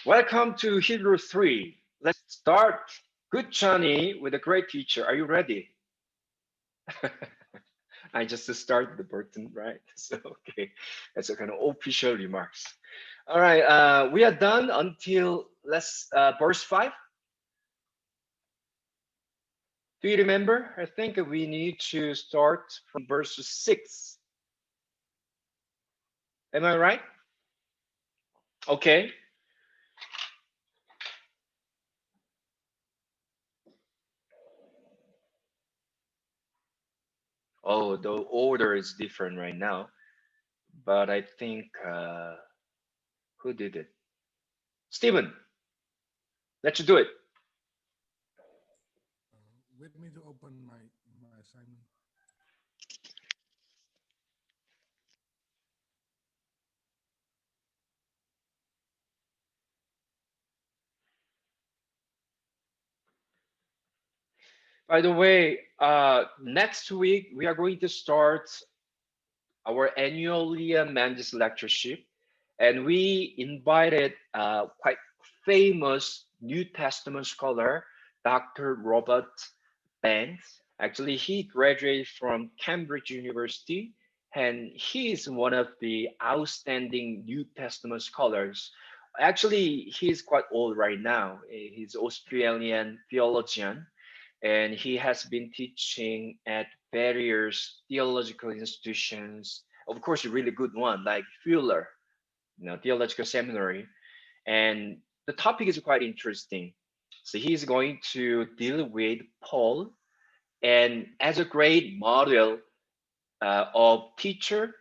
Welcome to Hebrew 3. Let's start. Good journey with a great teacher. Are you ready? I just started the button, right? So, okay, that's a kind of official remarks. All right, we are done until verse 5. Do you remember? I think we need to start from verse 6. Am I right? Okay. Oh, the order is different right now, but I think who did it? Stephen, let's do it. Wait me to open my assignment. By the way, next week we are going to start our annual Leah Mandis lectureship, and we invited quite famous New Testament scholar, Dr. Robert Banks. Actually, he graduated from Cambridge University, and he is one of the outstanding New Testament scholars. Actually, he's quite old right now. He's Australian theologian, and he has been teaching at various theological institutions. Of course, a really good one like Fuller, theological seminary. And the topic is quite interesting. So he's going to deal with Paul and as a great model of teacher,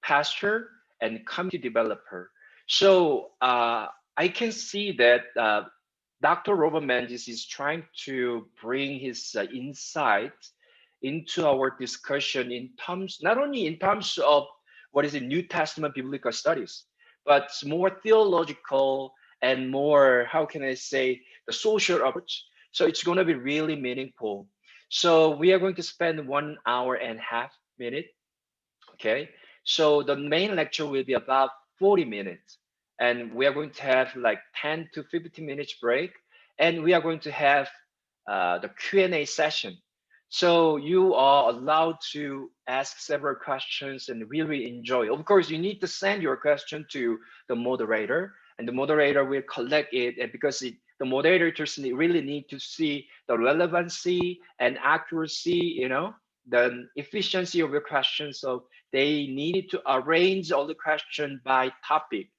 pastor, and community developer. So I can see that Dr. Robert Mendes is trying to bring his insight into our discussion in terms, not only in terms of what is in New Testament biblical studies, but more theological and more, how can I say, the social approach. So it's going to be really meaningful. So we are going to spend 1 hour and a half minute. Okay. So the main lecture will be about 40 minutes. And we are going to have like 10 to 15 minutes break. And we are going to have the Q&A session. So you are allowed to ask several questions and really enjoy. Of course, you need to send your question to the moderator, and the moderator will collect it. And because the moderators really need to see the relevancy and accuracy, the efficiency of your question. So they needed to arrange all the question by topic,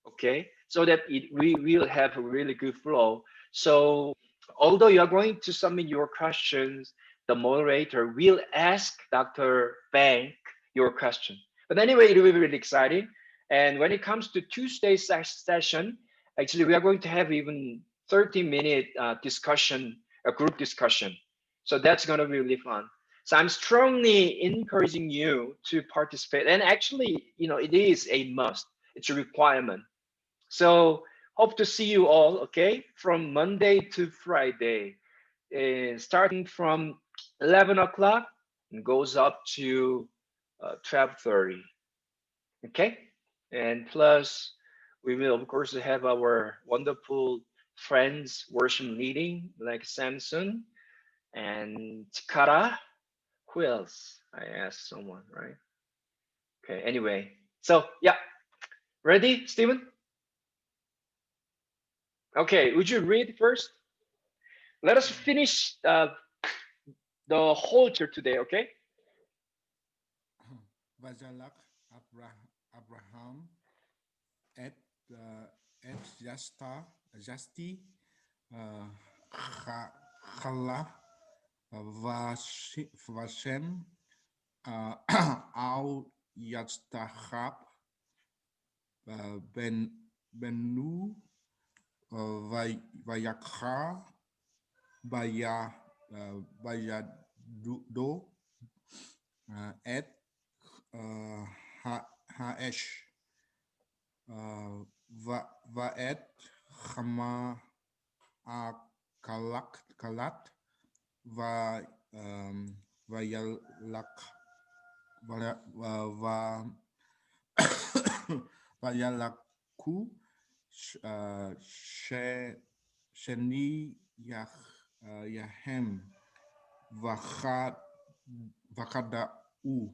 okay, so that we will have a really good flow. So although you are going to submit your questions, the moderator will ask Dr. Bank your question. But anyway, it will be really exciting. And when it comes to Tuesday session, actually we are going to have even 30-minute discussion, a group discussion. So that's going to be really fun. So I'm strongly encouraging you to participate. And actually, it is a must. It's a requirement. So hope to see you all, okay, from Monday to Friday, starting from 11 o'clock and goes up to 12:30, okay? And plus, we will, of course, have our wonderful friends worship leading like Samson and Chikara. Who else? I asked someone, right? Okay, anyway. So, yeah, ready, Stephen? Okay, would you read first? Let us finish the whole chapter today, okay? Vajalak Abraham at at Jasti uh, Khala Vashem Au Yastahab Ben Benu Vayakha Bayado at Haesh Vaet Hama Kalat Va Vayalak Va Vayalaku she, sheni yah, yahem, vachad, vachada u.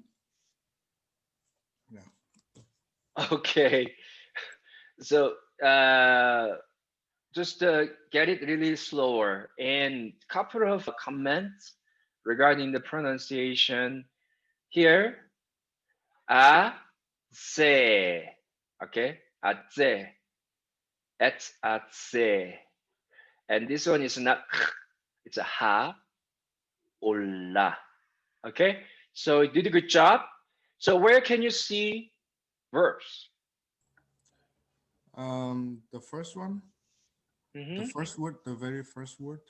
Yeah. Okay. So just get it really slower and couple of comments regarding the pronunciation here. A se. Okay. A se. It's a se. And this one is not it's a ha ola. Okay. So you did a good job. So where can you see verbs? The first one, the Hmm. first word, the very first word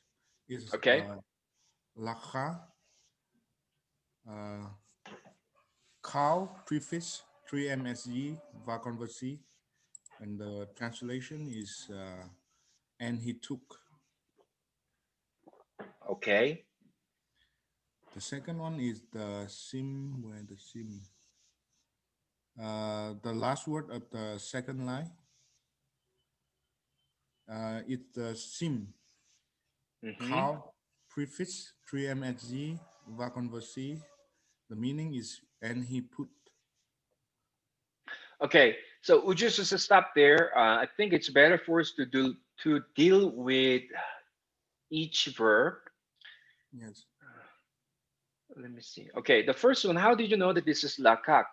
is Okay. lakha, uh, cow, prefix, 3 MSG, vaconversi, and the translation is and he took. Okay. The second one is the sim, where the sim. The last word of the second line, it's the sim, Hmm. cow, prefix, 3 MSG, vaconversi. The meaning is and he put. Okay. So would you just stop there? I think it's better for us to deal with each verb. Yes. Let me see. Okay, the first one. How did you know that this is lakak?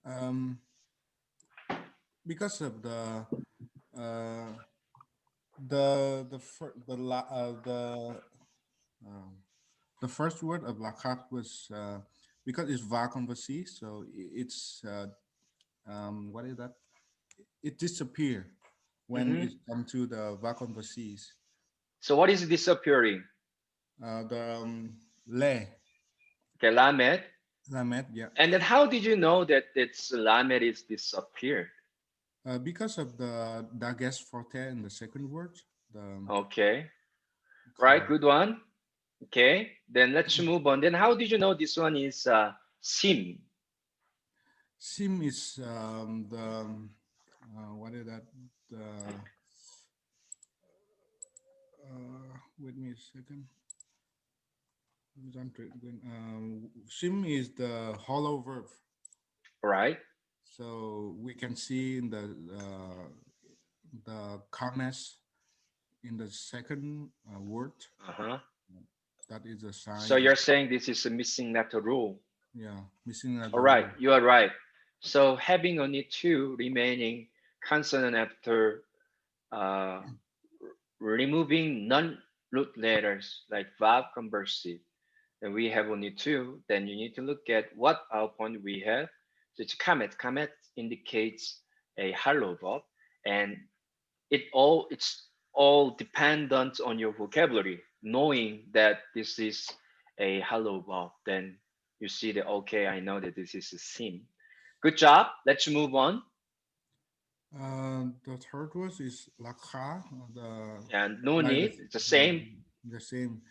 Um, because of uh, um, the first word of lakak was because it's va conversi, so it's what is that? It disappear when Hmm. it comes to the va conversis. So what is disappearing? The le Okay, lamed. lamet, yeah. And then how did you know that its lamed is disappeared? Because of the dages forte in the second word, the Okay, right, cow. good one. Okay, then let's move on. Then how did you know this one is sim? Sim is what is that? The wait me a second. Sim is the hollow verb, Right? so we can see in the commas in the second word. Uh-huh. That is a So sign of you're saying this is a missing letter rule. yeah missing All another right, rule. you are right. So having only two remaining consonant after uh, removing non-root letters like verb conversive, then we have only two. Then you need to look at what vowel point we have. So it's comet. Comet indicates a hollow verb, and it's all dependent on your vocabulary. Knowing that this is a hollow verb, then you see that okay, I know that this is a sim. Good job. Let's move on. The third word is lakha, And no like need. It's the same. the same,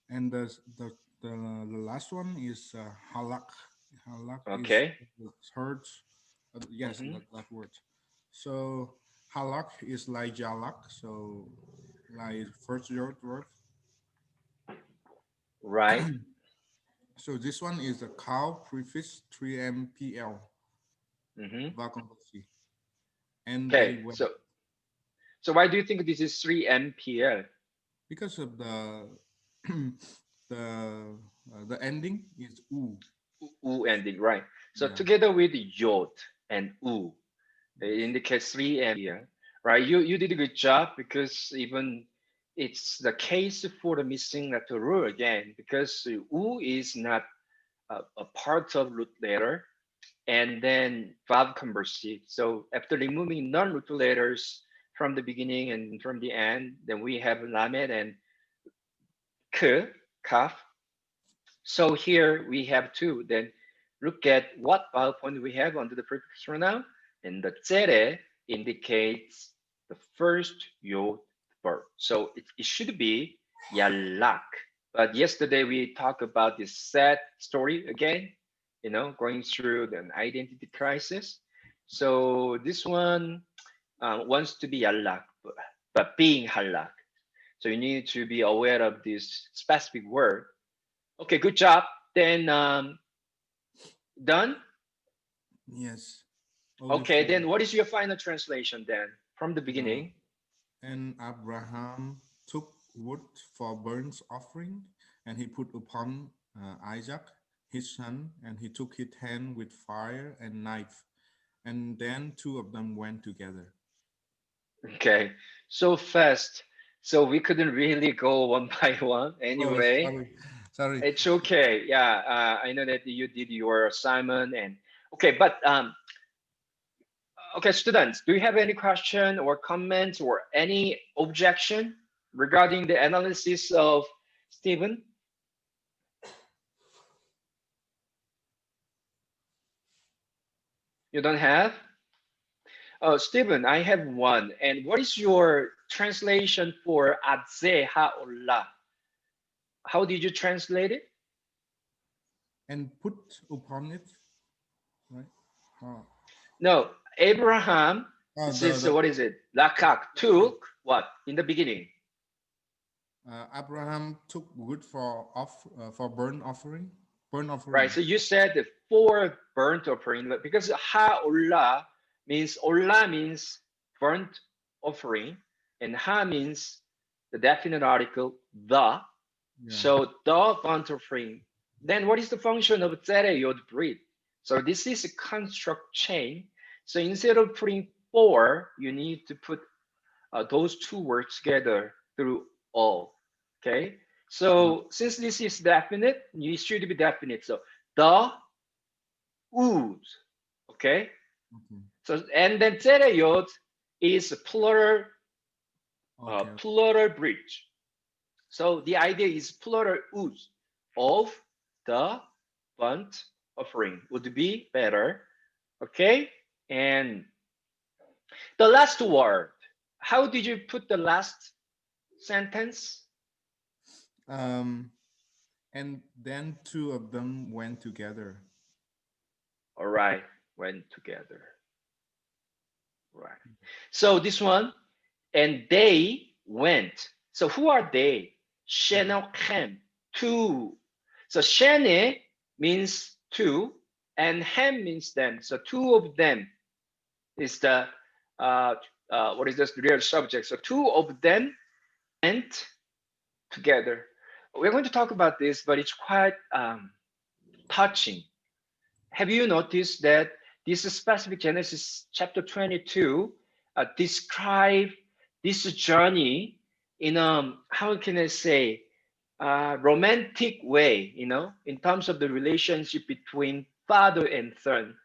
and the last one is halak. Halak is Okay. the third. Yes, Hmm. that word. So halak is like jalak. So like first word. Right. So this one is a cow prefix 3 MPL Hmm. vacancy, and they Okay. went So why do you think this is 3 MPL? because of the the ending is u. U ending, right? So Yeah. together with yod and u, it Yes. indicates 3 MPL, right? You did a good job because even it's the case for the missing letter rule again because u is not a part of root letter and then verb conversive. So after removing non-root letters from the beginning and from the end, then we have lamed and k, kaf. So here we have two. Then look at what vowel point we have under the prefix pronoun. And the tere indicates the first yod verb. So it should be yalak. But yesterday we talked about this sad story again, going through an identity crisis. So this one, wants to be halak, but being halak. So you need to be aware of this specific word. Okay, good job. Then done. Yes, only Okay, four. then what is your final translation then from the Uh, beginning? and Abraham took wood for burnt offering, and he put upon Isaac his son, and he took his hand with fire and knife, and then two of them went together. Okay, so fast. So we couldn't really go one by one. Oh, Anyway, sorry, sorry. it's okay. Yeah, I know that you did your assignment and okay, but okay, students, do you have any question or comment or any objection regarding the analysis of Stephen? You don't have? Oh, Stephen, I have one. And what is your translation for Adze Ha'ullah? How did you translate it? And put upon it, right? Uh, No, Abraham, this is the what is it? Lakak took what in the beginning, Abraham took wood for burnt right? offering. So you said the four burnt offering, but because Allah means burnt offering, and Ha means the definite article the. Yeah. So the burnt offering. Then what is the function of tzere yod brit? So this is a construct chain. So instead of putting four, you need to put those two words together through all. Okay. Mm, So since this is definite, you should be definite. So the ooze. Okay. okay. So and then tereyot is Okay. plural bridge. So the idea is plural ooze of the burnt offering would be better. Okay. And the last word. How did you put the last sentence? Um, and then two of them went together. All right, went together. Right. So this one, and they went. So who are they? Shenochem, two. So Shene means two, and Hem means them. So two of them is the what is this real subject? So two of them went together. We're going to talk about this, but it's quite touching. Have you noticed that this specific Genesis chapter 22 describe this journey in how can I say romantic way, in terms of the relationship between father and son.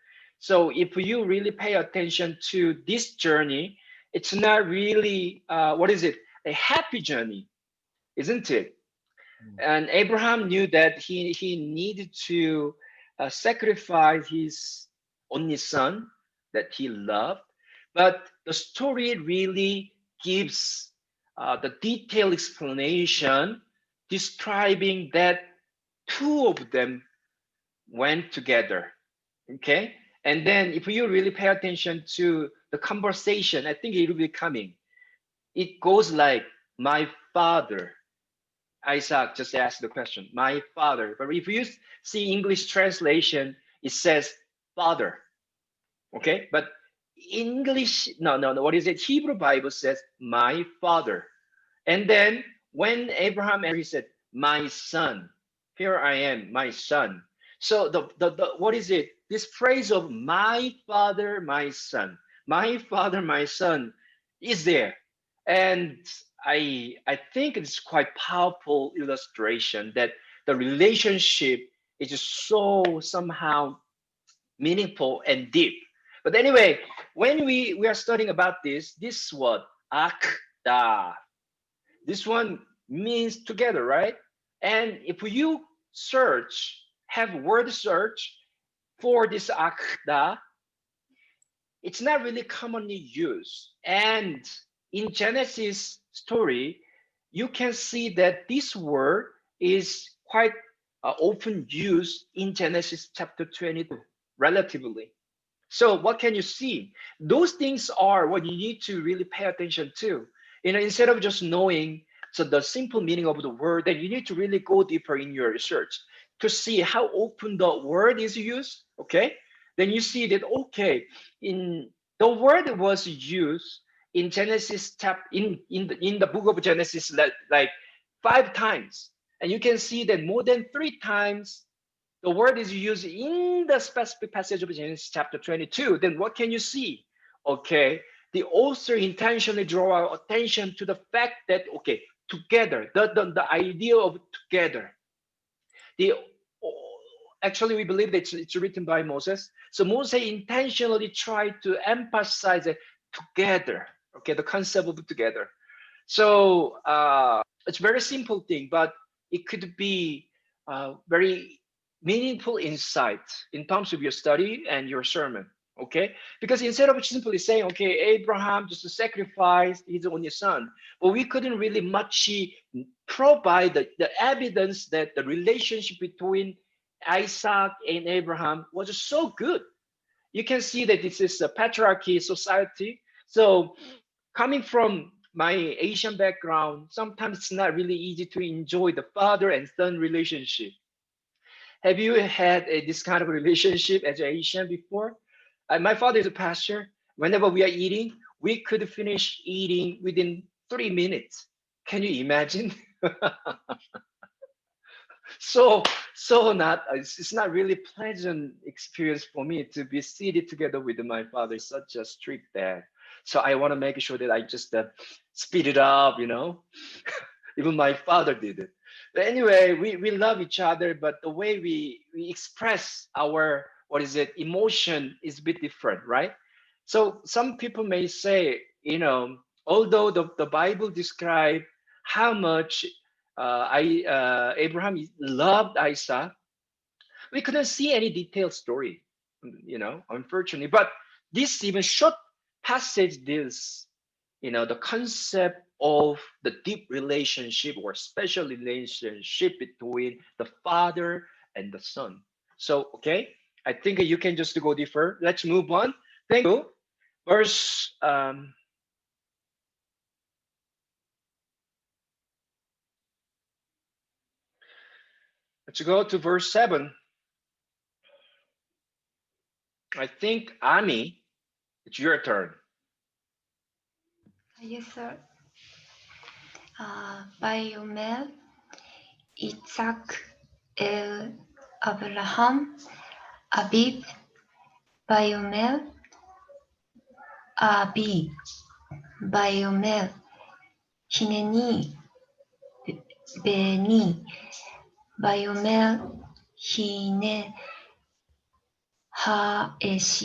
So if you really pay attention to this journey, it's not really what is it, a happy journey, isn't it? Mm. And Abraham knew that he needed to sacrifice his only son that he loved. But the story really gives the detailed explanation describing that two of them went together. Okay. And then if you really pay attention to the conversation, I think it will be coming. It goes like, my father. Isaac just asked the question, my father. But if you see English translation, it says father. Okay. But English, no, no, no. What is it? Hebrew Bible says my father. And then when Abraham answered, he said, my son. Here I am, my son. So the what is it? This phrase of my father, my son, my father, my son is there. And I think it's quite powerful illustration that the relationship is just so somehow meaningful and deep. But anyway, when we are studying about this word akda, this one means together, right? And if you search, have word search for this akda, it's not really commonly used. And in Genesis story, you can see that this word is quite often used in Genesis chapter 22, relatively. So what can you see? Those things are what you need to really pay attention to. Instead of just knowing so the simple meaning of the word, then you need to really go deeper in your research to see how often the word is used. Okay, then you see that okay, in the word was used in Genesis in the book of Genesis like 5 times, and you can see that more than 3 times the word is used in the specific passage of Genesis chapter 22, then what can you see? Okay, the author intentionally draw our attention to the fact that, okay, together, the idea of together. The Actually, we believe that it's written by Moses. So Moses intentionally tried to emphasize it together, okay, the concept of together. So it's a very simple thing, but it could be very meaningful insight in terms of your study and your sermon. Okay, because instead of simply saying, okay, Abraham just sacrificed his only son, but we couldn't really much provide the evidence that the relationship between Isaac and Abraham was so good. You can see that this is a patriarchy society. So coming from my Asian background, sometimes it's not really easy to enjoy the father and son relationship. Have you had this kind of relationship as an Asian before? My father is a pastor. Whenever we are eating, we could finish eating within 3 minutes. Can you imagine? so not it's not really pleasant experience for me to be seated together with my father. He's such a strict dad. So I want to make sure that I just speed it up, even my father did it. But anyway, we love each other, but the way we express our what is it emotion is a bit different, right? So some people may say, although the Bible describe how much I Abraham loved Isaac, we couldn't see any detailed story, unfortunately. But this even short passage deals, the concept of the deep relationship or special relationship between the father and the son. So, okay, I think you can just go deeper. Let's move on. Thank you. Verse, let's go to verse 7. I think, Ami, it's your turn. Yes, sir. ויאמר יצחק אל אברהם אביו, ויאמר אבי, ויאמר הנני בני, ויאמר הנה האש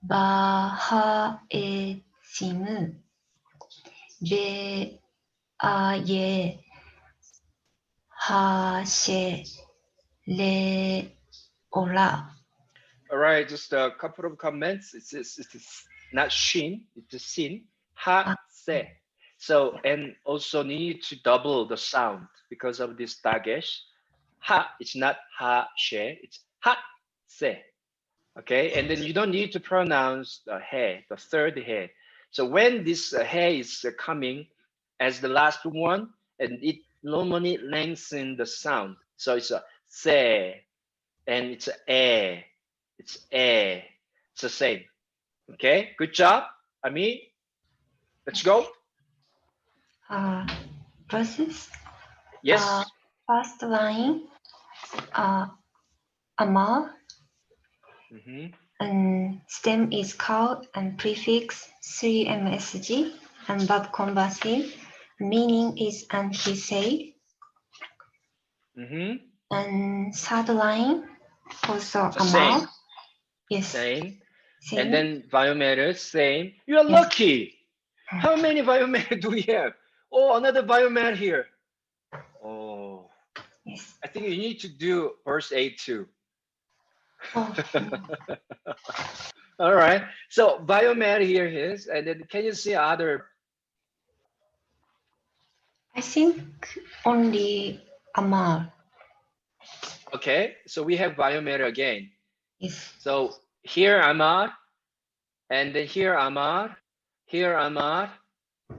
בהעצים ואיה השאלה. All right, just a couple of comments. It's not shin, it's a sin. Ha se. So and also need to double the sound because of this dagesh. Ha, it's not ha she, it's ha se. Okay, and then you don't need to pronounce the he, the third he. So when this he is coming as the last one, and it normally lengthens the sound. So it's a se, and it's a, it's a. It's the same. Okay, good job. Ami, let's go. Verses. Yes. First line, amal, Mm-hmm. and stem is called, and prefix 3msg, and verb conversive. Meaning is and he said. Mm-hmm. And third line, also The amal. same. Yes, Same. And same. then biomatter, same. You're Yes. lucky. How many biomatter do we have? Oh, another biomatter here. Oh, Yes. I think you need to do verse 8 too. Oh, All right. So biomatter here is, and then can you see other? I think only amal. Okay. So we have biomatter again. Yes. So Here Amar, and then here Amar, here Amar,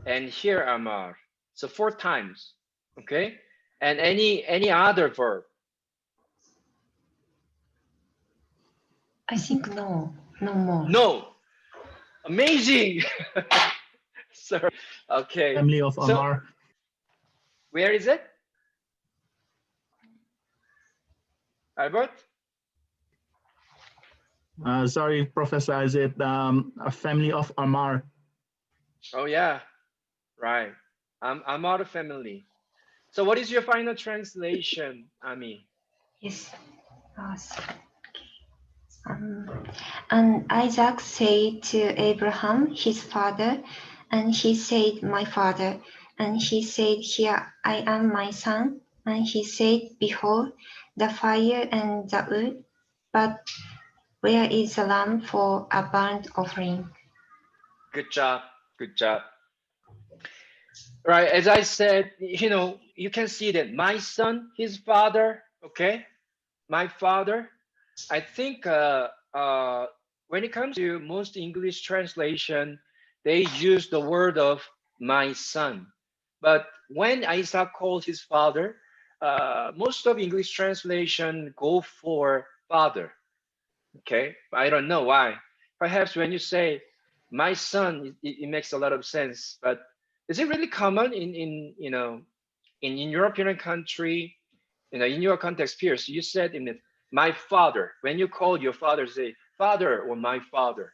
and here Amar. So 4 times. Okay. And any other verb? I think no, no more. No. Amazing. Sorry. Okay. Family of So Amar. where is it? Albert? Sorry, Professor, is it a family of Amar? Oh yeah. Right. I'm out of family. So what is your final translation, Ami? Yes. Um, and Isaac said to Abraham, his father, and he said, my father. And he said, here I am, my son. And he said, behold, the fire and the wood, but where is the lamb for a burnt offering? Good job. Good job. Right. As I said, you can see that my son, his father, okay? My father. I think when it comes to most English translation, they use the word of my son. But when Isaac called his father, most of English translation go for father. Okay, I don't know why. Perhaps when you say my son, it makes a lot of sense. But is it really common in European country, in your context, Pierce? You said in it, my father. When you call your father, say father or my father.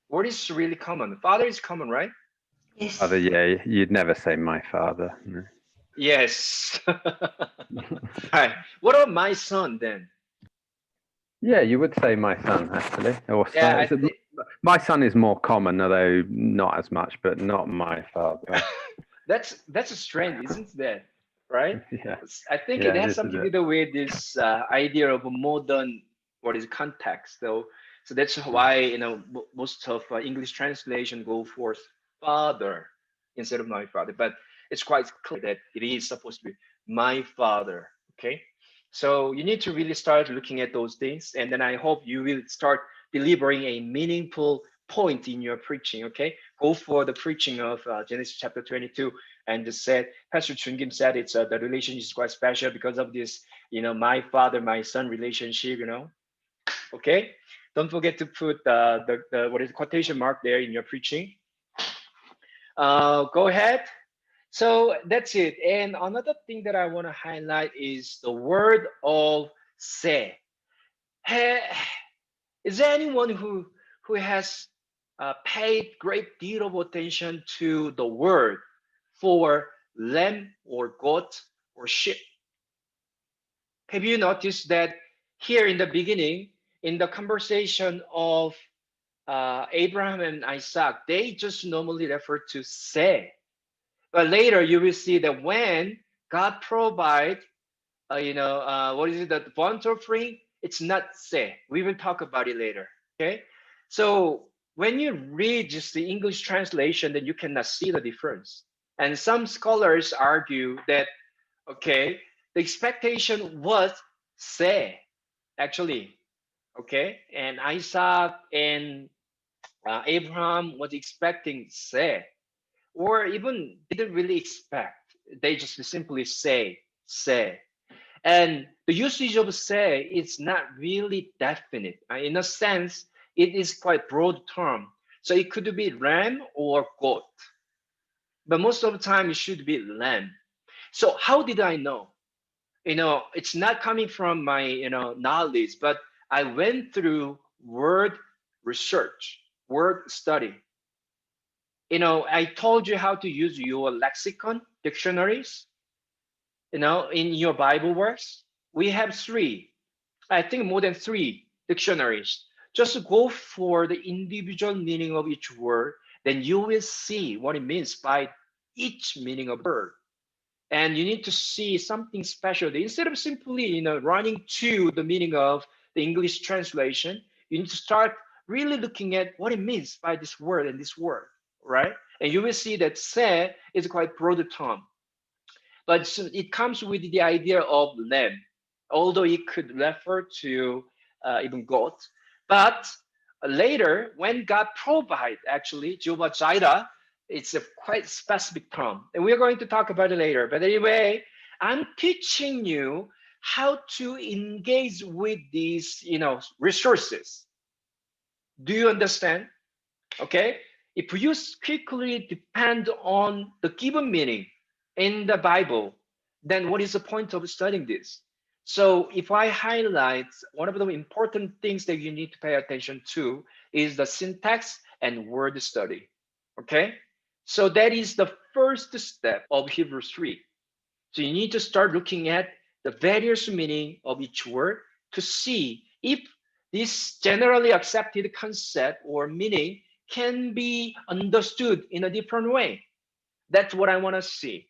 What is really common? Father is common, right? Yes. Father, yeah, you'd never say my father. No. Yes. Right. What about my son then? Yeah, you would say my son actually, or Yeah, son. My son is more common, although not as much, but not my father. that's a strange, isn't that? Right? Yeah, I think it yeah, it has is a something to bit. do with this idea of a modern, what is context, though. So that's why most of English translation go for father instead of my father. But it's quite clear that it is supposed to be my father. Okay, so you need to really start looking at those things, and then I hope you will start delivering a meaningful point in your preaching. Okay, go for the preaching of Genesis chapter 22, and just said Pastor Chungim said it's the relationship is quite special because of this, my father, my son relationship. Okay, don't forget to put the what is quotation mark there in your preaching. Go ahead. So that's it. And another thing that I want to highlight is the word of say. Is there anyone who has paid great deal of attention to the word for lamb or goat or sheep? Have you noticed that here in the beginning, in the conversation of Abraham and Isaac, they just normally refer to say. But later you will see that when God provide, what is it, the burnt offering, it's not say. We will talk about it later. Okay. So when you read just the English translation, then you cannot see the difference. And some scholars argue that, okay, the expectation was say, actually. Okay. And Isaac and Abraham was expecting say, or even didn't really expect. They just simply say. And the usage of say is not really definite. In a sense, it is quite broad term. So it could be ram or goat, but most of the time it should be lamb. So how did I know? It's not coming from my knowledge, but I went through word research, word study. I told you how to use your lexicon dictionaries, in your Bible works. We have three, I think more than three dictionaries. Just go for the individual meaning of each word, then you will see what it means by each meaning of word. And you need to see something special. Instead of simply, running to the meaning of the English translation, you need to start really looking at what it means by this word and this word, right? And you will see that "se" is quite broad term, but it comes with the idea of lamb, although it could refer to even goat. But Later, when God provide, actually, Jehovah Jireh, it's a quite specific term, and we're going to talk about it later. But anyway, I'm teaching you how to engage with these, resources. Do you understand? Okay. If you quickly depend on the given meaning in the Bible, then what is the point of studying this? So if I highlight one of the important things that you need to pay attention to is the syntax and word study. Okay. So that is the first step of Hebrews 3. So you need to start looking at the various meaning of each word to see if this generally accepted concept or meaning can be understood in a different way. That's what I want to see.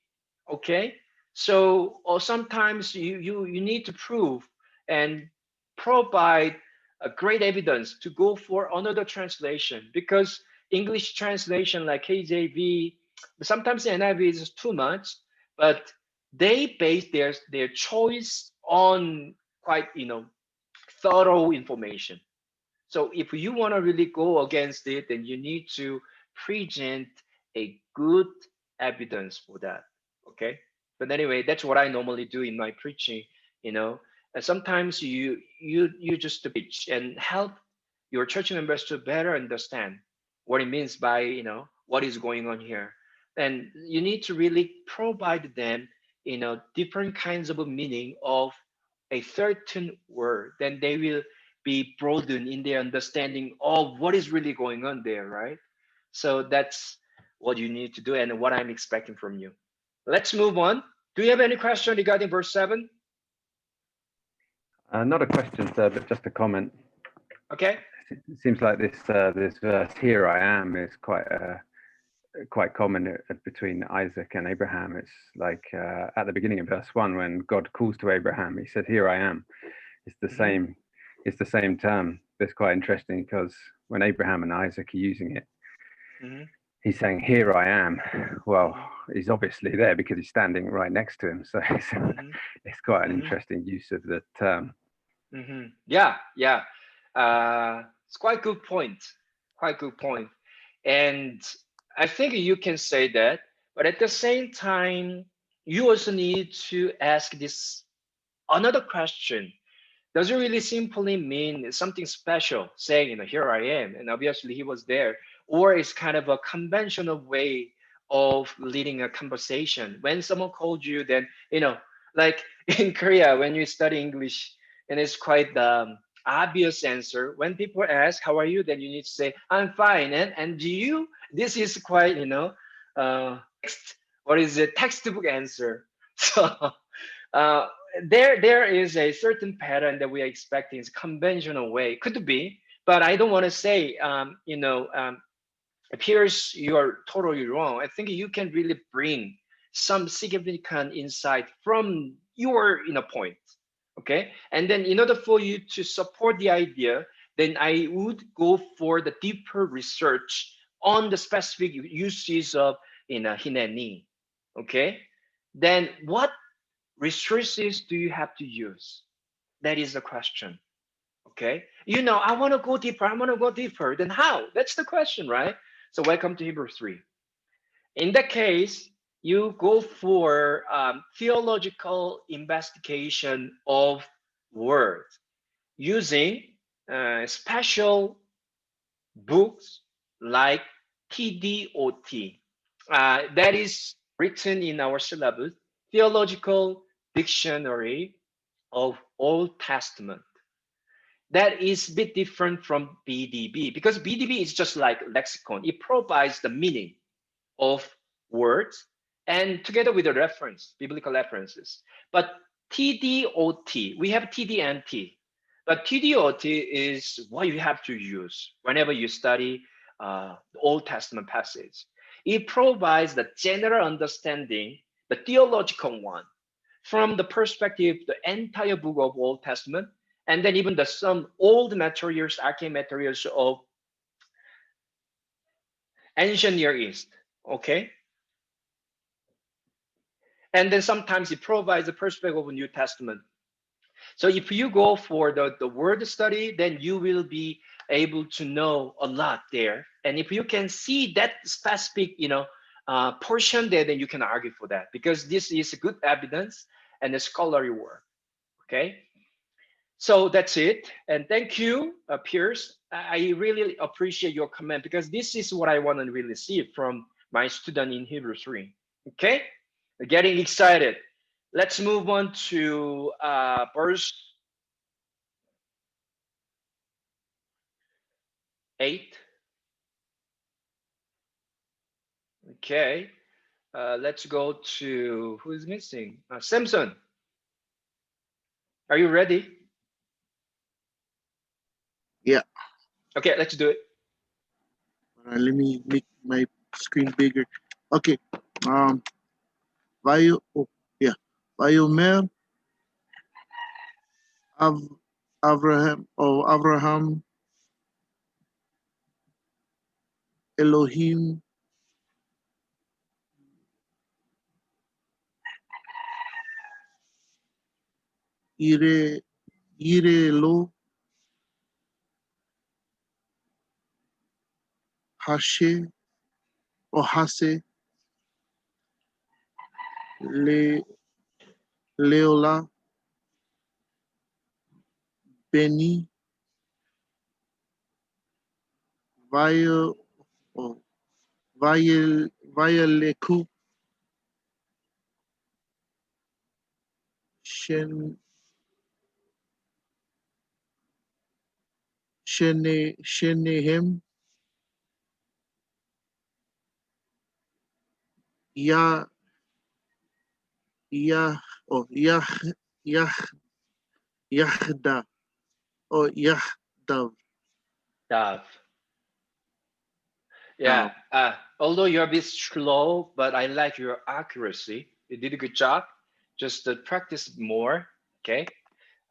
Okay. So or sometimes you need to prove and provide a great evidence to go for another translation, because English translation like KJV, sometimes the NIV is too much, but they base their choice on quite thorough information. So if you want to really go against it, then you need to present a good evidence for that. Okay. But anyway, that's what I normally do in my preaching, you know. And sometimes you just preach and help your church members to better understand what it means by, what is going on here. And you need to really provide them, different kinds of a meaning of a certain word. Then they will be broadened in their understanding of what is really going on there, right? So that's what you need to do and what I'm expecting from you. Let's move on. Do you have any question regarding verse 7? Not a question, sir, but just a comment. Okay. It seems like this verse, "Here I am," is quite common between Isaac and Abraham. It's like at the beginning of verse 1, when God calls to Abraham, he said, "Here I am." It's the same. It's the same term. It's quite interesting because when Abraham and Isaac are using it, he's saying, "Here I am." Well, he's obviously there because he's standing right next to him. So it's quite an interesting use of the term. Yeah. It's quite good point. Quite good point. And I think you can say that, but at the same time, you also need to ask this another question. Does it really simply mean something special, saying, here I am, and obviously he was there, or it's kind of a conventional way of leading a conversation? When someone called you, then, like in Korea, when you study English, and it's quite obvious answer. When people ask, how are you? Then you need to say, I'm fine. And do you? This is quite, what is it? Textbook answer. So, uh, there is a certain pattern that we are expecting is conventional way. Could be, but I don't want to say appears you are totally wrong. I think you can really bring some significant insight from your point. Okay, and then in order for you to support the idea, then I would go for the deeper research on the specific uses of hineni. Okay, then what resources do you have to use? That is the question. Okay. I want to go deeper. I want to go deeper. Then how? That's the question, right? So welcome to Hebrew 3. In that case, you go for theological investigation of words using special books like TDOT. That is written in our syllabus, Theological Dictionary of Old Testament. That is a bit different from BDB, because BDB is just like lexicon. It provides the meaning of words and together with the reference, biblical references. But TDOT, we have TD and T, but TDOT is what you have to use whenever you study the Old Testament passage. It provides the general understanding, the theological one, from the perspective, the entire book of Old Testament, and then even some old materials, archaic materials of ancient Near East. Okay. And then sometimes it provides a perspective of New Testament. So if you go for the word study, then you will be able to know a lot there. And if you can see that specific, portion there, then you can argue for that because this is good evidence and a scholarly work. Okay. So that's it. And thank you, Pierce. I really appreciate your comment because this is what I want to really see from my student in Hebrew 3. Okay. Getting excited. Let's move on to verse 8. Okay. Let's go to who is missing? Samson. Are you ready? Yeah. Okay, let's do it. Let me make my screen bigger. Okay. Um. Vayo. Oh, yeah. Vayomer Av Abraham. Oh, Abraham Elohim Ire Ire Lo Hashe or Hase Le Leola Beni Vaya oh, Vaya Leku Shen Shenehem Ya Yah or Yah Yah Yahda or Yahdav. Dav. Yeah. Dav. Although you're a bit slow, but I like your accuracy. You did a good job. Just practice more. Okay.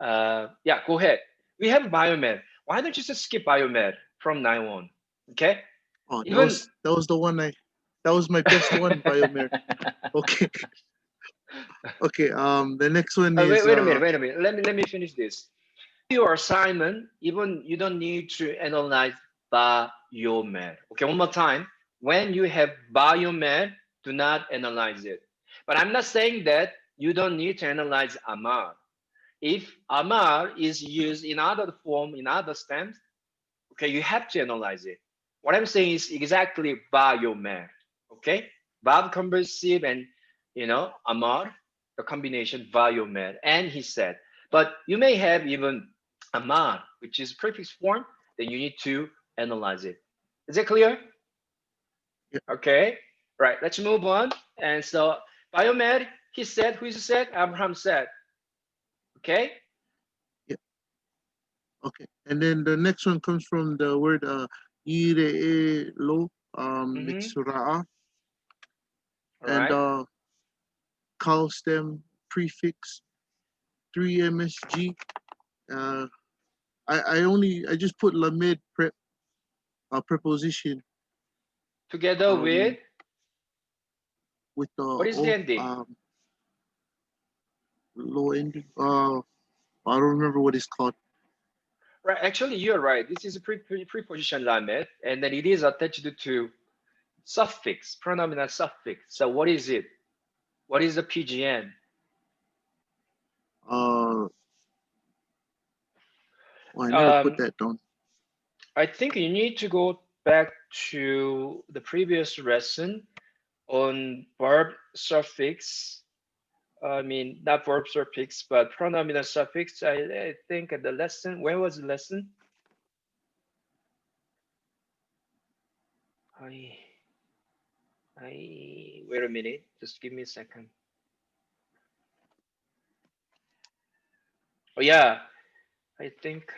Yeah, go ahead. We have biomed. Why don't you just skip biomed from now on? Okay. Oh, Even that was the one that was my best one, Biomer. Okay. Okay. The next one wait, is wait a minute, wait a minute. Let me finish this. Your assignment, even you don't need to analyze biomed. Okay, one more time. When you have biomed, do not analyze it. But I'm not saying that you don't need to analyze Amar. If Amar is used in other form, in other stems, okay, you have to analyze it. What I'm saying is exactly biomed. Okay, Bob conversive and Amar, the combination biomed. And he said, but you may have even Amar, which is prefix form, then you need to analyze it. Is it clear? yeah, Okay, right. Let's move on. And so biomed, he said, who said? Abraham said. Okay. yeah. Okay. And then the next one comes from the word Ire Lo. Mm-hmm. It's Ra'a All and right. call stem prefix 3 MSG. Uh, I just put Lamed preposition Together with with the what is the O ending? low ending. I don't remember what it's called. Right. Actually, you're right. This is a preposition lamed, and then it is attached to suffix, pronominal suffix. So what is it? What is the PGN? Oh, I never put Um, that down. I think you need to go back to the previous lesson on verb suffix. I mean, not verb suffix, but pronominal suffix. I think the lesson. Where was the lesson? I I wait a minute. Just give me a second. Oh yeah, I think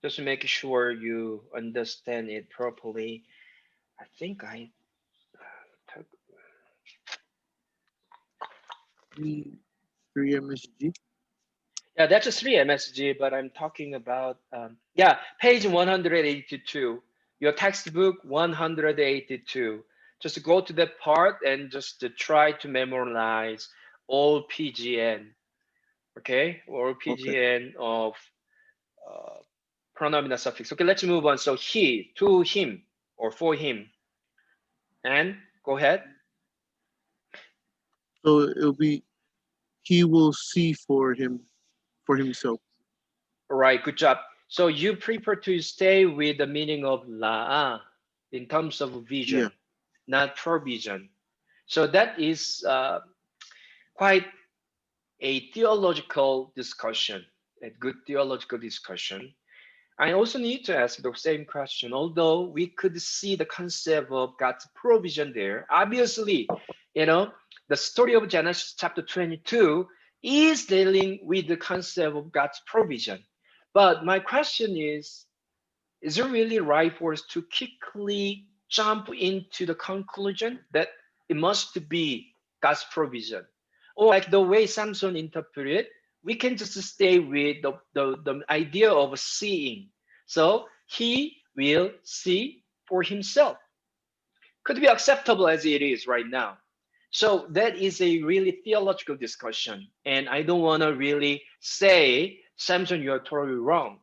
just to make sure you understand it properly. I think I took. 3 MSG. Yeah, that's a 3 MSG, but I'm talking about yeah, page 182. Your textbook 182. Just go to that part and just to try to memorize all PGN. Okay, or Okay. PGN of pronominal suffix. Okay, let's move on. So he, to him, or for him. And go ahead. So it'll be he will see for himself. All right, good job. So you prefer to stay with the meaning of la'a in terms of Yeah. vision, not provision. So that is quite a theological discussion, a good theological discussion. I also need to ask the same question. Although we could see the concept of God's provision there, obviously, you know, the story of Genesis chapter 22 is dealing with the concept of God's provision. But my question is it really right for us to quickly jump into the conclusion that it must be God's provision? Or like the way Samson interpreted, we can just stay with the idea of seeing. So he will see for himself. Could be acceptable as it is right now. So that is a really theological discussion. And I don't want to really say, Samson, you're totally wrong.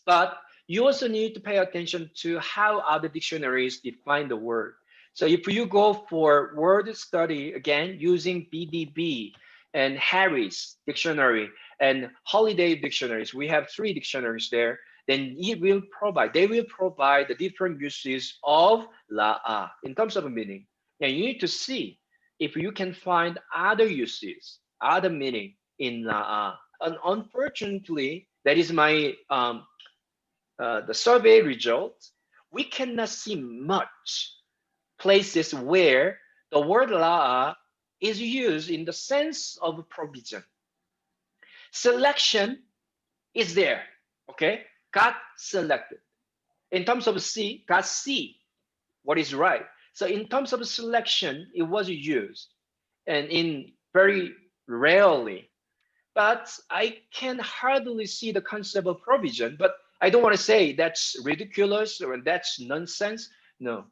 But you also need to pay attention to how other dictionaries define the word. So if you go for word study, again, using BDB and Harris dictionary and Holiday dictionaries, we have three dictionaries there, then they will provide the different uses of la'a in terms of meaning. And you need to see if you can find other uses, other meaning in la'a. And unfortunately, that is my the survey results, we cannot see much places where the word la'a is used in the sense of provision. Selection is there, okay? God selected. In terms of see, God see what is right. So in terms of selection, it was used, and in very rarely. But I can hardly see the concept of provision. But I don't want to say that's ridiculous or that's nonsense. No.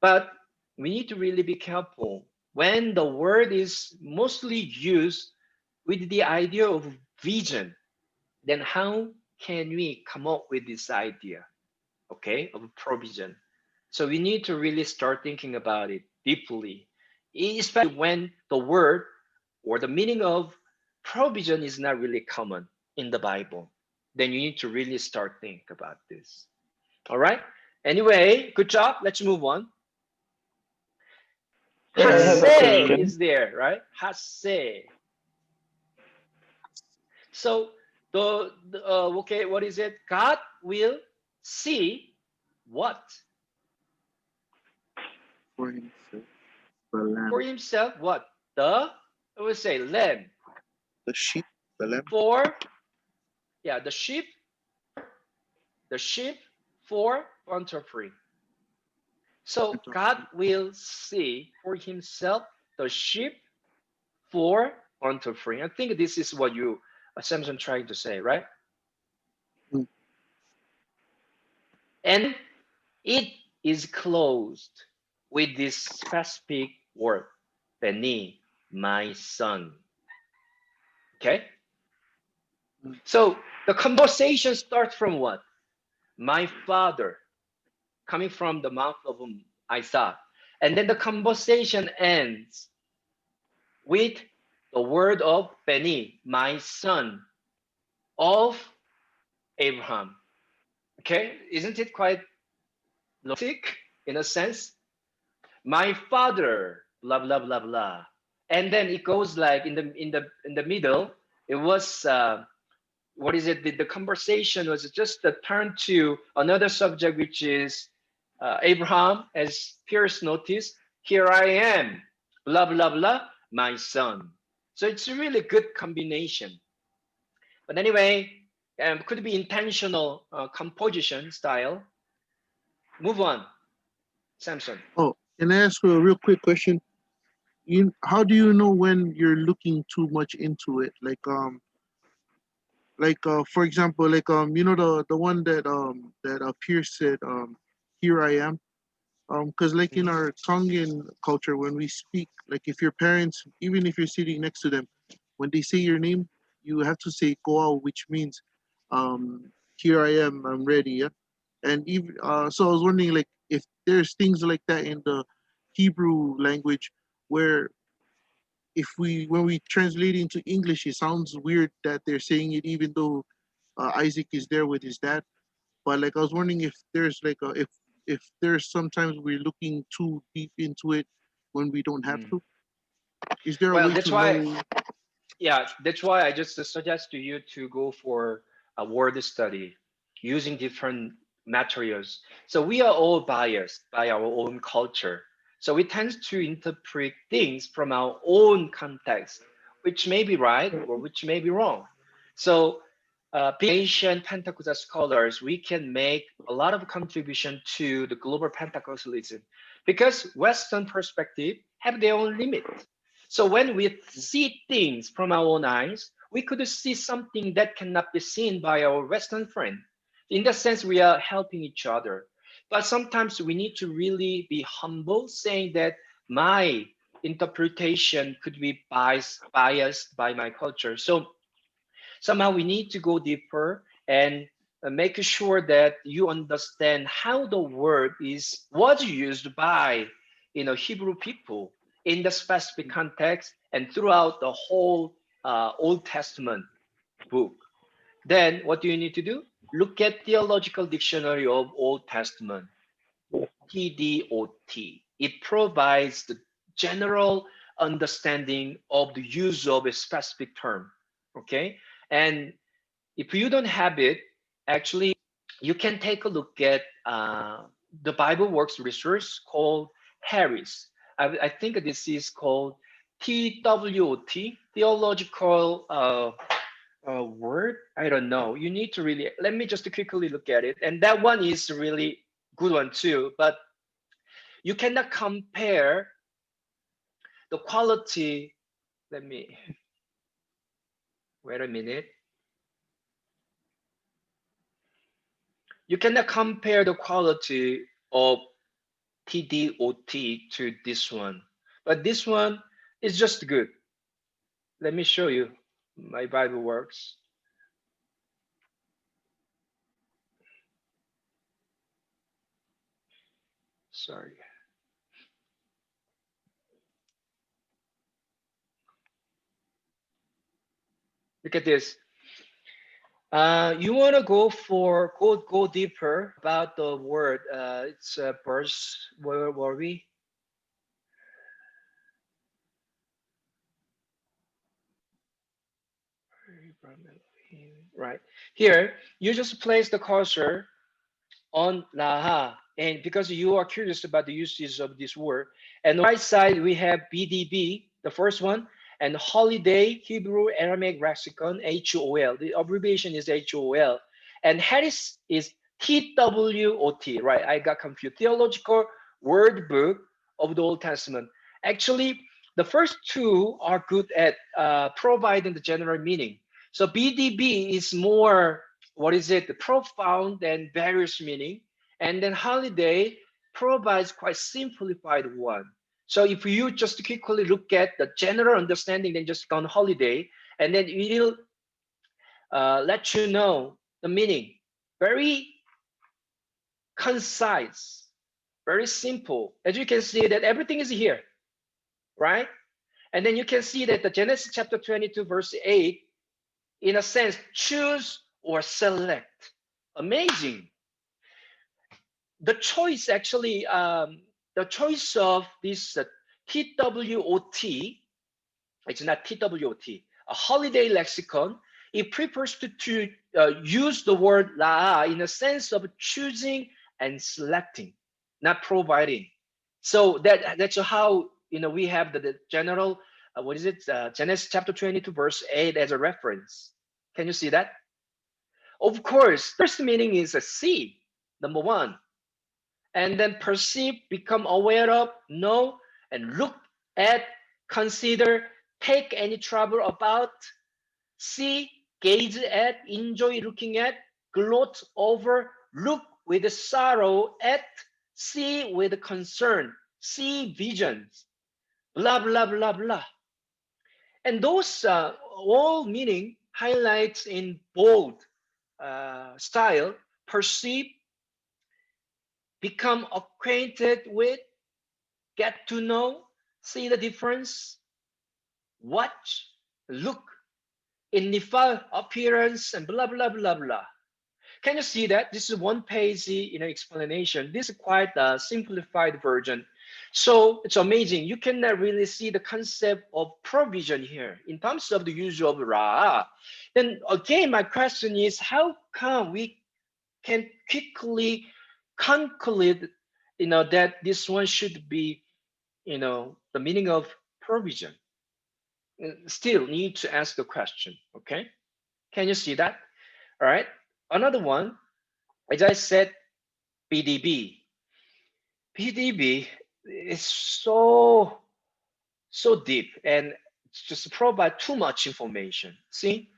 But we need to really be careful when the word is mostly used with the idea of vision. Then how can we come up with this idea, okay, of provision? So we need to really start thinking about it deeply, especially when the word or the meaning of provision is not really common in the Bible. Then you need to really start think about this. All right. Anyway, good job. Let's move on. I have a Hase question. is there, right? Hase. So okay, what is it? God will see what For himself. The lamb. for himself? What the I would say lamb The sheep. The lamb. for the sheep for burnt offering. So God will see for himself the sheep for burnt offering. I think this is what you Samson trying to say, right? Mm. And it is closed with this specific word, Beni, my son. Okay? Mm. So the conversation starts from what? My father, coming from the mouth of Isaac. And then the conversation ends with the word of Beni, my son of Abraham. Okay? Isn't it quite logic in a sense? My father, blah blah blah blah. And then it goes like in the middle, it was what is it? The conversation was just a turn to another subject, which is Abraham, as Pierce noticed, here I am, blah, blah, blah, my son. So it's a really good combination. But anyway, could be intentional composition style. Move on, Samson. Oh, can I ask you a real quick question? How do you know when you're looking too much into it? For example, the one that Pierce said, here I am. Because like in Mhm. our Tongan culture, when we speak, like if your parents, even if you're sitting next to them, when they say your name, you have to say koa, which means here I am, I'm ready. Yeah? And even so, I was wondering like if there's things like that in the Hebrew language where if we when we translate into English, it sounds weird that they're saying it even though Isaac is there with his dad. But like I was wondering if there's like a if there's sometimes we're looking too deep into it when we don't have Mm. to. Is there a Well, way that's to why, know? yeah, that's why I just suggest to you to go for a word study using different materials. So we are all biased by our own culture. So we tend to interpret things from our own context, which may be right or which may be wrong. So being Asian Pentecostal scholars, we can make a lot of contribution to the global Pentecostalism because Western perspective have their own limit. So when we see things from our own eyes, we could see something that cannot be seen by our Western friend. In that sense, we are helping each other. But sometimes we need to really be humble, saying that my interpretation could be biased by my culture. So somehow we need to go deeper and make sure that you understand how the word is was used by Hebrew people in the specific context and throughout the whole Old Testament book. Then what do you need to do? Look at theological dictionary of Old Testament, TDOT. It provides the general understanding of the use of a specific term. Okay, and if you don't have it, actually, you can take a look at the Bible Works resource called Harris. I think this is called TWOT, theological word. I don't know. You need to really, let me just quickly look at it. And that one is really good one too. But you cannot compare the quality. Let me, wait a minute. You cannot compare the quality of TDOT to this one. But this one is just good. Let me show you. My Bible works. Sorry. Look at this. You want to go deeper about the word. It's verse. Where were we? Right here. You just place the cursor on laha, and because you are curious about the uses of this word, and on the right side we have BDB, the first one, and holiday Hebrew Aramaic lexicon, HOL. The abbreviation is HOL, and Harris is TWOT. Right, I got confused. Theological Word Book of the Old Testament. Actually, the first two are good at providing the general meaning. So BDB is more, what is it, the profound and various meaning, and then holiday provides quite simplified one. So if you just quickly look at the general understanding, then just on holiday, and then it will let you know the meaning. Very concise, very simple. As you can see that everything is here, right? And then you can see that the Genesis chapter 22 verse 8, in a sense, choose or select. Amazing. The choice actually, the choice of this TWOT, it's not TWOT, a holiday lexicon, it prefers to use the word la in a sense of choosing and selecting, not providing. So that's how we have the general, what is it, Genesis chapter 22 verse 8 as a reference. Can you see that? Of course, first meaning is a see, number one, and then perceive, become aware of, know, and look at, consider, take any trouble about, see, gaze at, enjoy looking at, gloat over, look with sorrow at, see with concern, see visions, blah, blah, blah, blah. And those all meaning highlights in bold style, perceive, become acquainted with, get to know, see the difference, watch, look, initial appearance, and blah blah blah blah. Can you see that? This is one page, explanation. This is quite a simplified version. So it's amazing. You can really see the concept of provision here in terms of the use of Ra. Then again, my question is, how come we can quickly conclude, that this one should be, the meaning of provision? Still need to ask the question. Okay, can you see that? All right. Another one, as I said, PDB. PDB is so deep and just provide too much information. See,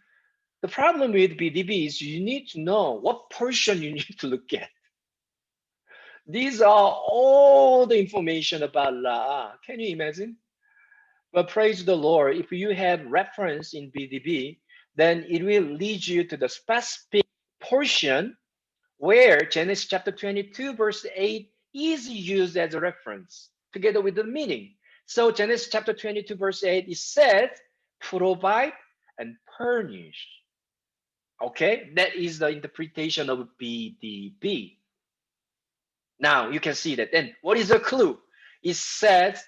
the problem with PDB is you need to know what portion you need to look at. These are all the information about La. Can you imagine? But praise the Lord, if you have reference in BDB, then it will lead you to the specific portion where Genesis chapter 22, verse 8 is used as a reference together with the meaning. So Genesis chapter 22, verse 8, it says, provide and furnish. Okay, that is the interpretation of BDB. Now you can see that. Then what is the clue? It says,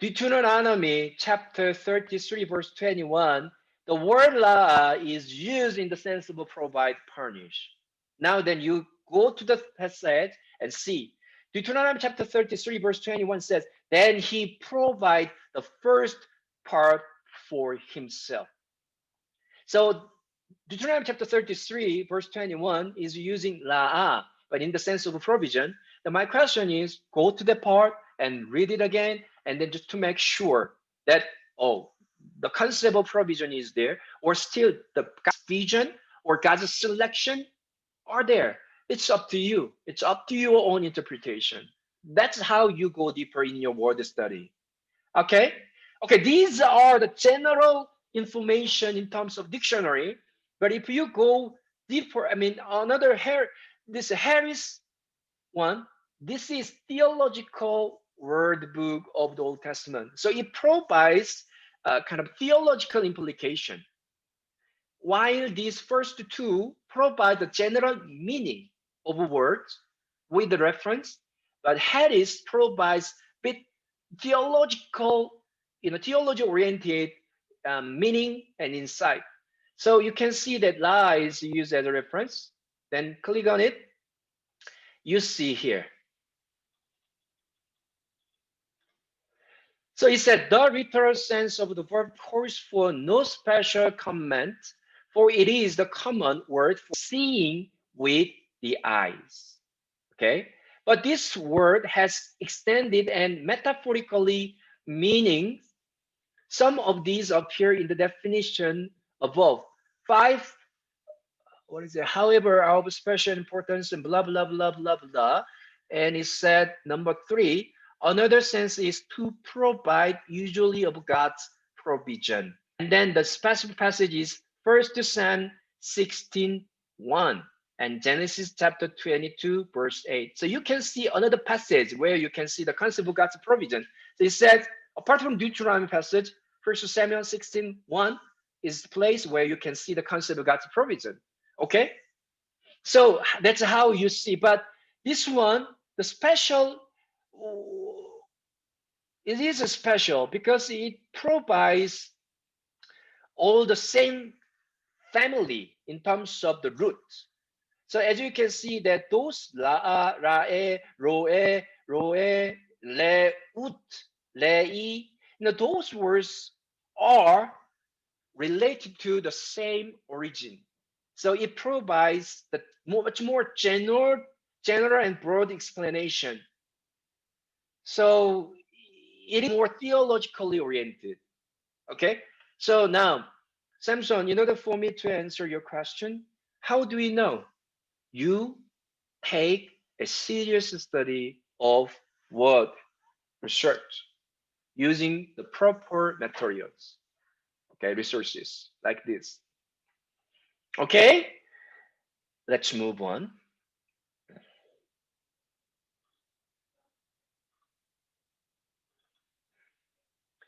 Deuteronomy chapter 33, verse 21, the word la is used in the sense of provide, furnish. Now then you go to the passage and see. Deuteronomy chapter 33, verse 21 says, then he provide the first part for himself. So Deuteronomy chapter 33, verse 21 is using la'ah, but in the sense of provision. Then my question is, go to the part and read it again, and then just to make sure that, oh, the concept of provision is there, or still the God's vision or God's selection are there. It's up to you. It's up to your own interpretation. That's how you go deeper in your word study. Okay? Okay, these are the general information in terms of dictionary. But if you go deeper, I mean, this Harris one, this is theological word book of the Old Testament. So it provides a kind of theological implication, while these first two provide the general meaning of words with the reference, but Harris provides bit theological, theology-oriented meaning and insight. So you can see that la is used as a reference. Then click on it. You see here. So it said the literal sense of the verb calls for no special comment, for it is the common word for seeing with the eyes. Okay, but this word has extended and metaphorically meaning. Some of these appear in the definition above. Five, what is it? However, of special importance and blah blah blah blah blah. And it said number three, another sense is to provide, usually of God's provision. And then the specific passage is 1 Samuel 16:1 and Genesis chapter 22, verse 8. So you can see another passage where you can see the concept of God's provision. So it says, apart from Deuteronomy passage, 1 Samuel 16:1 is the place where you can see the concept of God's provision. Okay? So that's how you see. But this one, the special, it is a special because it provides all the same family in terms of the roots. So as you can see that those ra'a, ra'e, ro'e, ro'e, le, ut, le'i, those words are related to the same origin. So it provides the much more general and broad explanation. So it is more theologically oriented. Okay. So now, Samson, in order for me to answer your question, how do we know? You take a serious study of word research using the proper materials, okay, resources like this. Okay, Let's move on.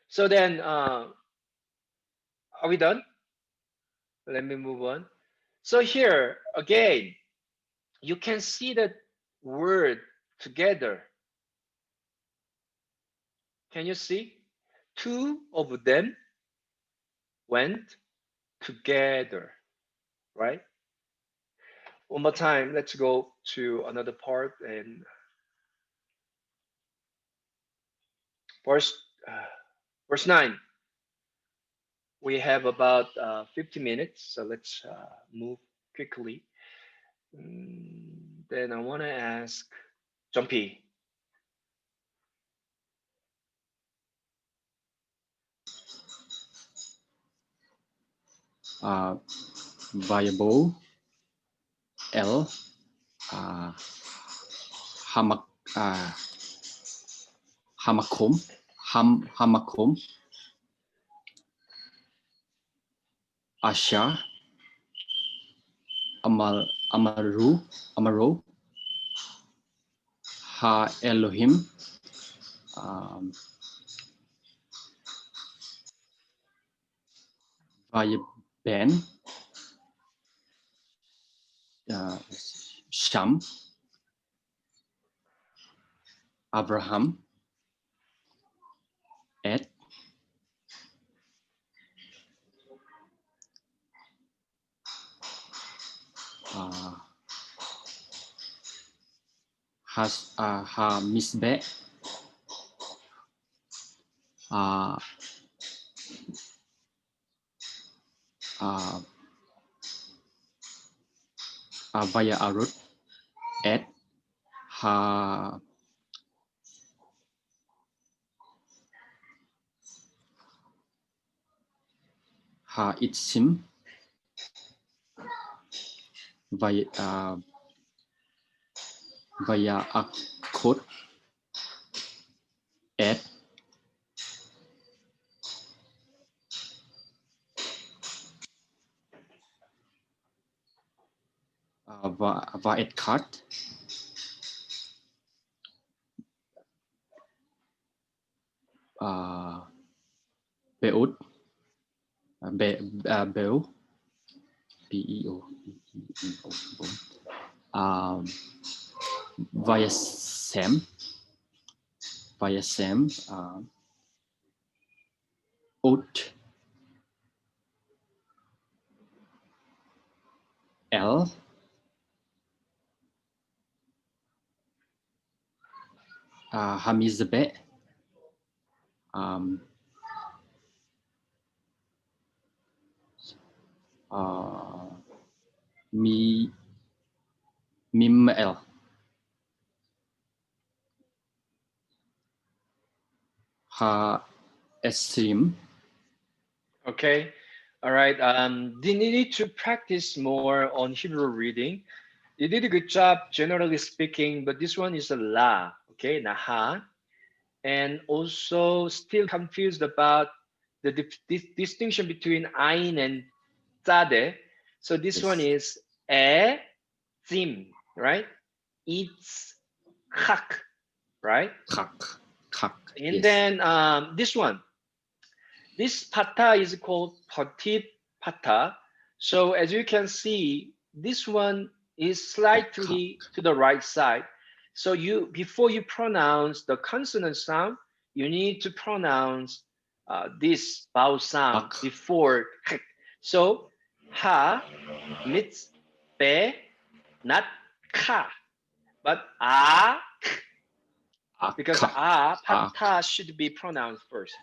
So then, are we done? Let me move on. So here again, you can see that word together. Can you see? Two of them went together, right? One more time, let's go to another part and verse, uh, verse 9. We have about 50 minutes, so let's move quickly. Then I want to ask Jumpy. Viable L hamak hamakom hamakom Asha Amaro Ha Elohim um, Ben Sham Abraham Ed uh, Ha Misbe uh, uh, Via Arut Ed Ha Ha Itzim via Akot Ed Vaet Kat Beut Beo Beo via Sam Oat L Hamizabeh um, Mi Mimel Ha Esrim. Okay. All right. You need to practice more on Hebrew reading. You did a good job, generally speaking, but this one is a la. Okay, naha, and also still confused about the distinction between ain and tzade. So this one Yes. is zim, right? It's chak, right? Kak. And Yes. then this one, this pata is called patit pata. So as you can see, this one is Kak. slightly to the right side. So you before you pronounce the consonant sound, you need to pronounce this vowel sound Kak. before. So ha meets be, not ka, but because Kak. pata should be pronounced first.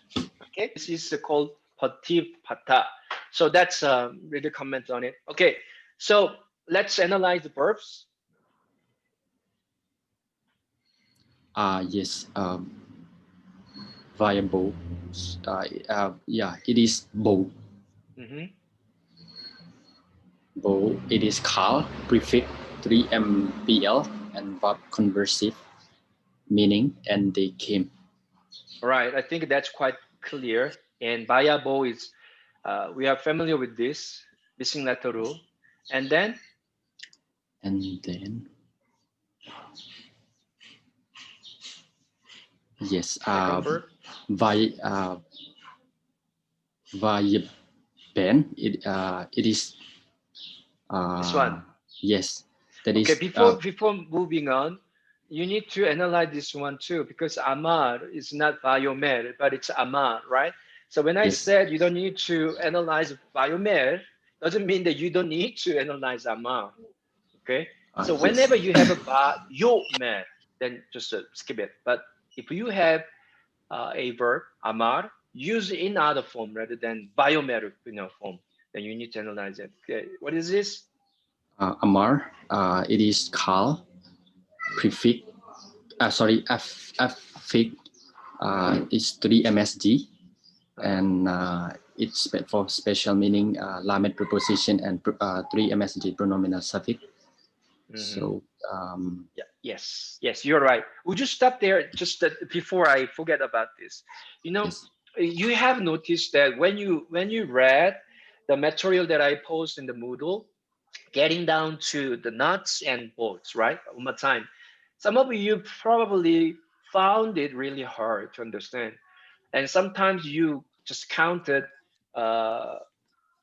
Okay, this is called pativ pata. So that's really comment on it. Okay, so let's analyze the verbs. Yes. Viable. Yeah, it is bow. Mm-hmm. Bow. It is call, prefix 3MPL, and verb conversive, meaning and they came. All right, I think that's quite clear. And bayabo is we are familiar with this missing letter rule. And then And then yes, Second verb. Via Ben. It is This one. Yes, that Okay, is before moving on, you need to analyze this one too, because Amar is not Biomer, but it's Amar, right? So when I yes. said you don't need to analyze Biomer, doesn't mean that you don't need to analyze Amar. Okay, so Yes. whenever you have a Biomer, then just skip it. But if you have a verb Amar used in other form rather than Biomer form, then you need to analyze it. Okay, what is this? Amar, it is Carl prefix. Sorry, affix. It's 3 MSG, and it's for special meaning, lamed preposition and 3 MSG pronominal suffix. So yeah, yes, you're right. Would you stop there just before I forget about this? yes. You have noticed that when you read the material that I post in the Moodle, getting down to the nuts and bolts, right? One more time. Some of you probably found it really hard to understand. And sometimes you just counted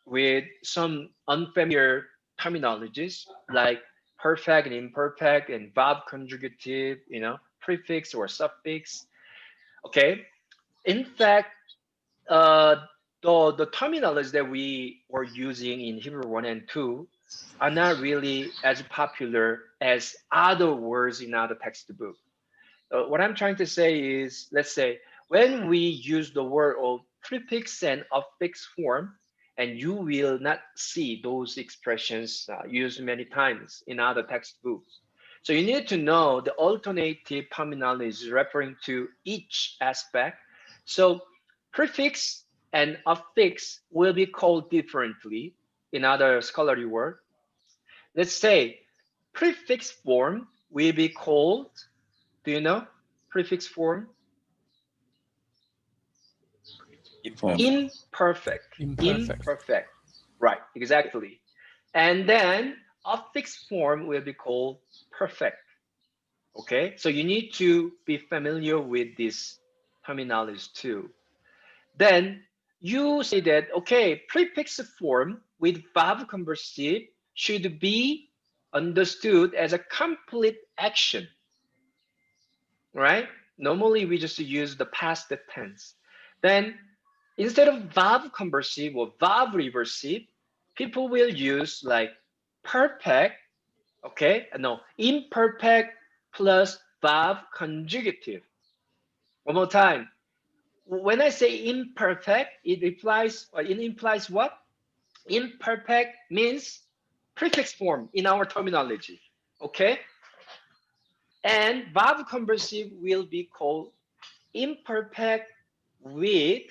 with some unfamiliar terminologies like perfect and imperfect and verb conjugative, prefix or suffix. Okay. In fact, uh, the terminologies that we were using in Hebrew 1 and 2 are not really as popular as other words in other textbook. What I'm trying to say is, let's say, when we use the word of prefix and affix form, and you will not see those expressions used many times in other textbooks. So you need to know the alternative terminology referring to each aspect. So prefix and affix will be called differently in other scholarly work. Let's say prefix form will be called, do you know prefix form? Imperfect. Imperfect. Right, exactly. And then affix form will be called perfect. Okay, so you need to be familiar with this terminology too. Then you say that, okay, prefix form with verb conversive should be understood as a complete action, right? Normally we just use the past tense. Then instead of verb conversive or verb reversive, people will use like perfect, okay? No, imperfect plus verb conjugative. One more time. When I say imperfect, it implies what? Imperfect means prefix form in our terminology, okay? And verb conversive will be called imperfect with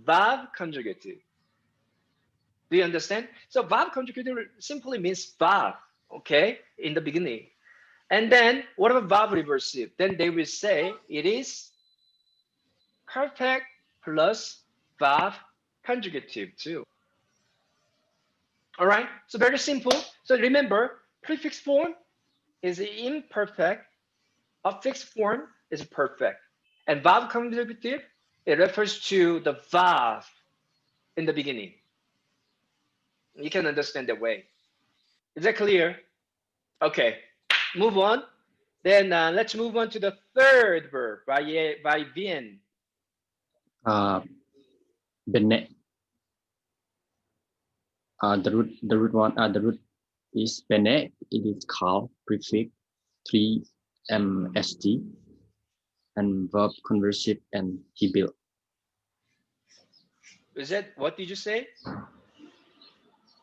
verb conjugative. Do you understand? So verb conjugative simply means verb, okay, in the beginning. And then what about verb reversive? Then they will say it is perfect plus verb conjugative too. All right, so very simple. So remember, prefix form is imperfect, affix form is perfect. And verb conjugative, it refers to the verb in the beginning. You can understand the way. Is that clear? Okay, move on. Then let's move on to the third verb by bien. Bene. The root one. The root is bene. It is called prefix 3 MSG and verb conversive and he built. Is that what did you say?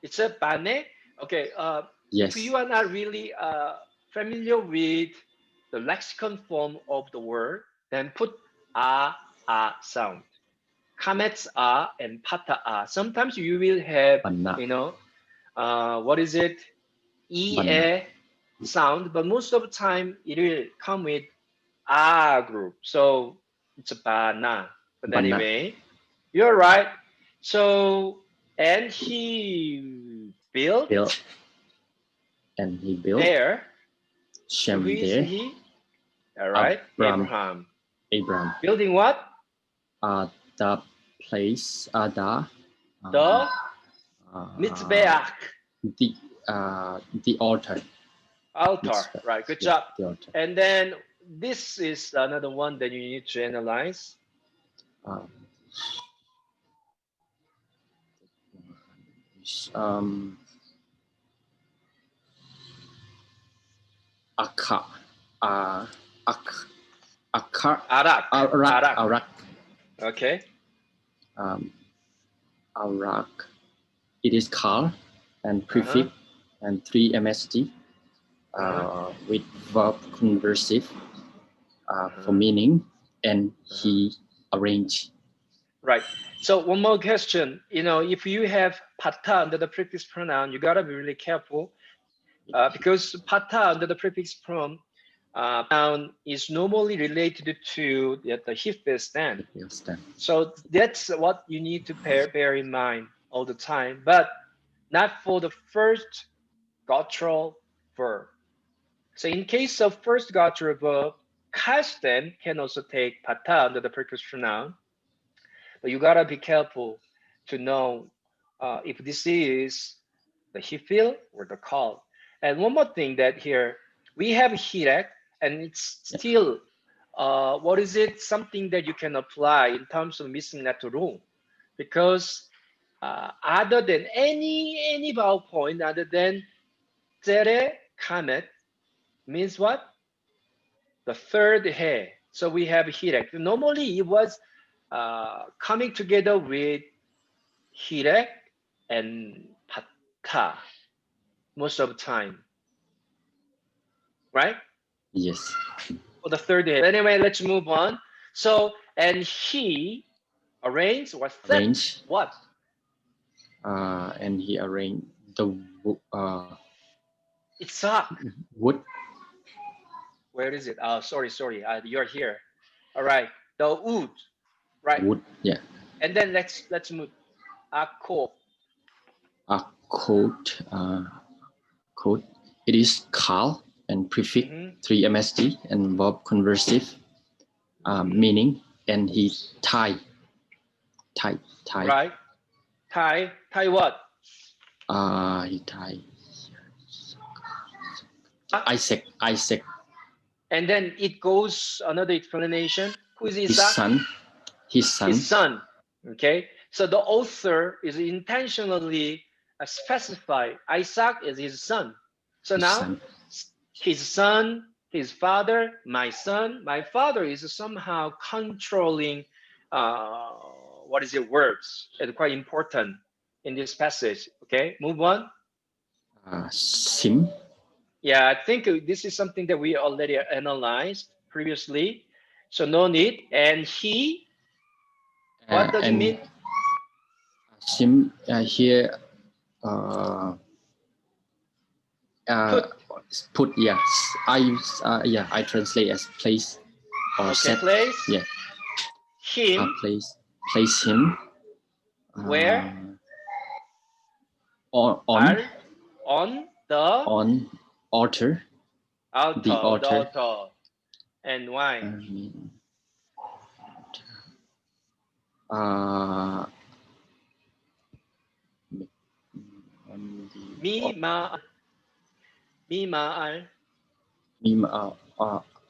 It's a bane. Okay. Yes. If you are not really familiar with the lexicon form of the word, then put a sound. Kamets and pata Sometimes you will have, Banna. What is it? E sound, but most of the time it will come with a group. So it's a bana. But Banna. anyway, you're right. So, and he built and he built there. Shem Who is there. he? All right, Abraham. Abraham. Building what? The place, The uh, Mitzbeach. the altar. Altar. Mitzvah. Right, good Yeah, job. the altar. And then this is another one that you need to analyze. Arak. Okay. Arak. It is car and prefix and 3 MST with verb conversive for meaning, and he arranged. Right. So one more question. You know, if you have pata under the prefix pronoun, you gotta be really careful because pata under the prefix pronoun is normally related to the Hebrew stand. So that's what you need to bear in mind all the time, but not for the first guttural verb. So in case of first guttural verb, custom can also take pata under the prefix pronoun, but you gotta be careful to know if this is the Hifil or the call. And one more thing that here, we have hirek, and it's still, what is it? Something that you can apply in terms of missing letter rule. Because other than any vowel point, other than tere, kamet, means what? The third he. So we have hirek. Normally it was coming together with hirek and pata most of the time, right? Yes. For the third day. Anyway, let's move on. So, and he arranged or set what? And he arranged the Isaac. wood. Where is it? Oh, sorry. You're here. All right. The wood, right? Wood, yeah. And then let's move. Akko. A coat. Coat. It is call and prefix 3 MST and verb conversive meaning, and he tie. Right. Tie what? He tie. Isaac. And then it goes another explanation. Who is Isaac? His son. Okay. So the author is intentionally specify Isaac is his son. So now his son, his father, my son, my father is somehow controlling what is it, words. It's quite important in this passage. Okay, move on. Sim. Yeah, I think this is something that we already analyzed previously. So no need. And he, what does it mean? Sim here put, yes. I translate as place or set. Place. Yeah. Him. Place him. Where? On the altar. The altar. And why?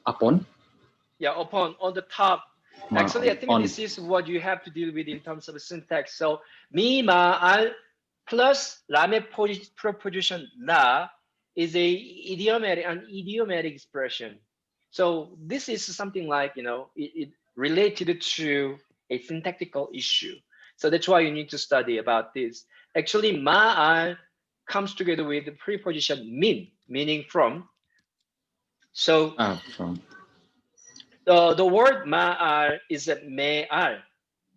Upon. Yeah, upon, on the top. Actually, I think this is what you have to deal with in terms of syntax. So mi ma'al plus lam의 preposition la is an idiomatic expression. So this is something like, it related to a syntactical issue. So that's why you need to study about this. Actually, ma'al comes together with the preposition min, meaning from. So from. The word ma'al is a me'al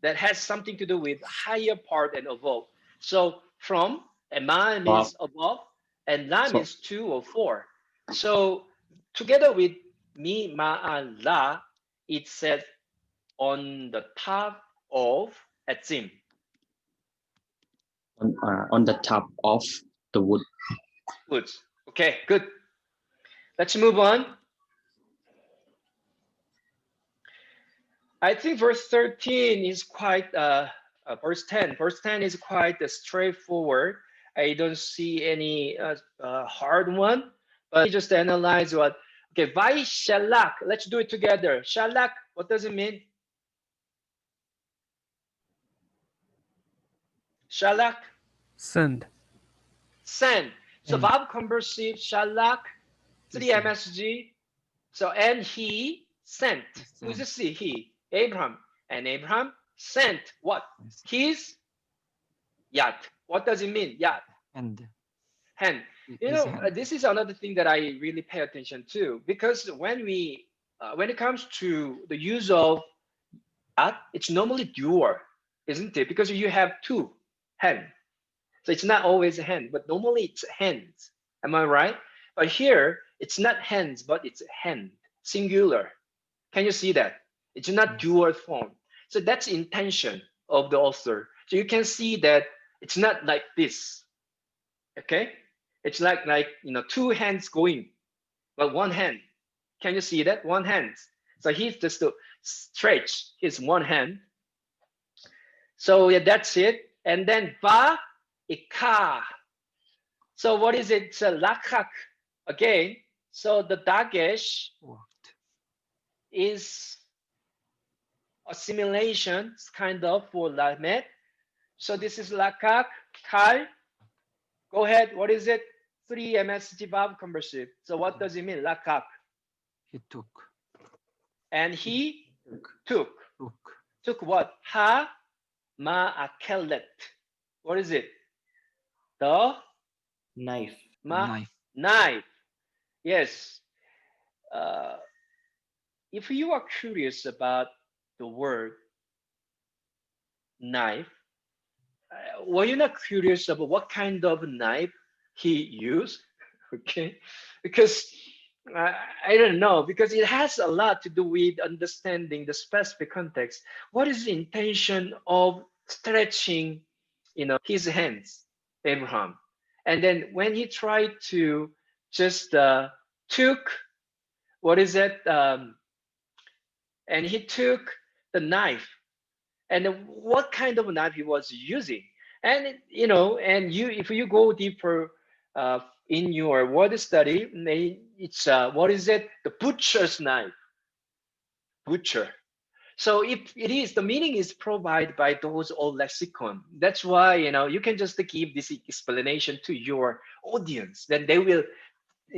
that has something to do with higher part and above. So from, and ma'al means above, and la means 2 or 4. So together with mi ma'al la, it said on the top of etzim. On the top of the wood. Good. Okay, good. Let's move on. I think verse 13 is quite, verse 10 is quite straightforward. I don't see any hard one, but just analyze what, okay, vai shalak, let's do it together. Shalak, what does it mean? Shalak, Send. send. So Send. verb conversive, shalak, 3 MSG. So, and he sent. Who's this he? Abraham. And Abraham sent what? His yad. What does it mean? Yad. And. Hand. You know, this is another thing that I really pay attention to, because when it comes to the use of yad, it's normally dual, isn't it? Because you have two hand. So it's not always a hand, but normally it's hands. Am I right? But here, it's not hands, but it's hand, singular. Can you see that? It's not dual form. So that's intention of the author. So you can see that it's not like this. Okay? It's like two hands going, but one hand. Can you see that? One hand. So he's just to stretch his one hand. So yeah, that's it. And then va ika. So what is it? It's a lakak again. So the dagesh is assimilation, kind of, for lamet. So this is lakak, kal. Go ahead. What is it? 3 MSG verb conversive. So what does it mean? Lakak. He took. And he took. Took what? Ha ma akelet. What is it? The Knife. Knife. Yes. If you are curious about the word knife, were you not curious about what kind of knife he used? Okay, because I don't know, because it has a lot to do with understanding the specific context. What is the intention of stretching, his hands, Abraham? And then when he tried to just took, what is it? And he took the knife, and what kind of knife he was using. And and if you go deeper in your word study, it's what is it? The butcher's knife. Butcher. So if it is, the meaning is provided by those old lexicon. That's why you can just give this explanation to your audience, then they will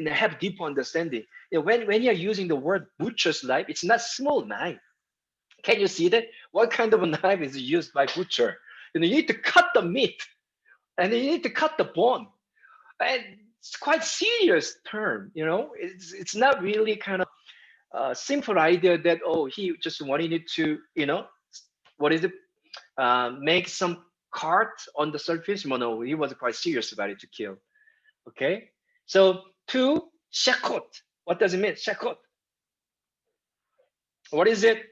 have deep understanding. When you're using the word butcher's knife, it's not small knife. Can you see that? What kind of a knife is used by butcher? You need to cut the meat, and you need to cut the bone. And it's quite serious term. It's not really kind of simple idea that he just wanted to what is it? Make some cut on the surface. No, he was quite serious about it to kill. Okay, so to shakot. What does it mean? Shakot. What is it?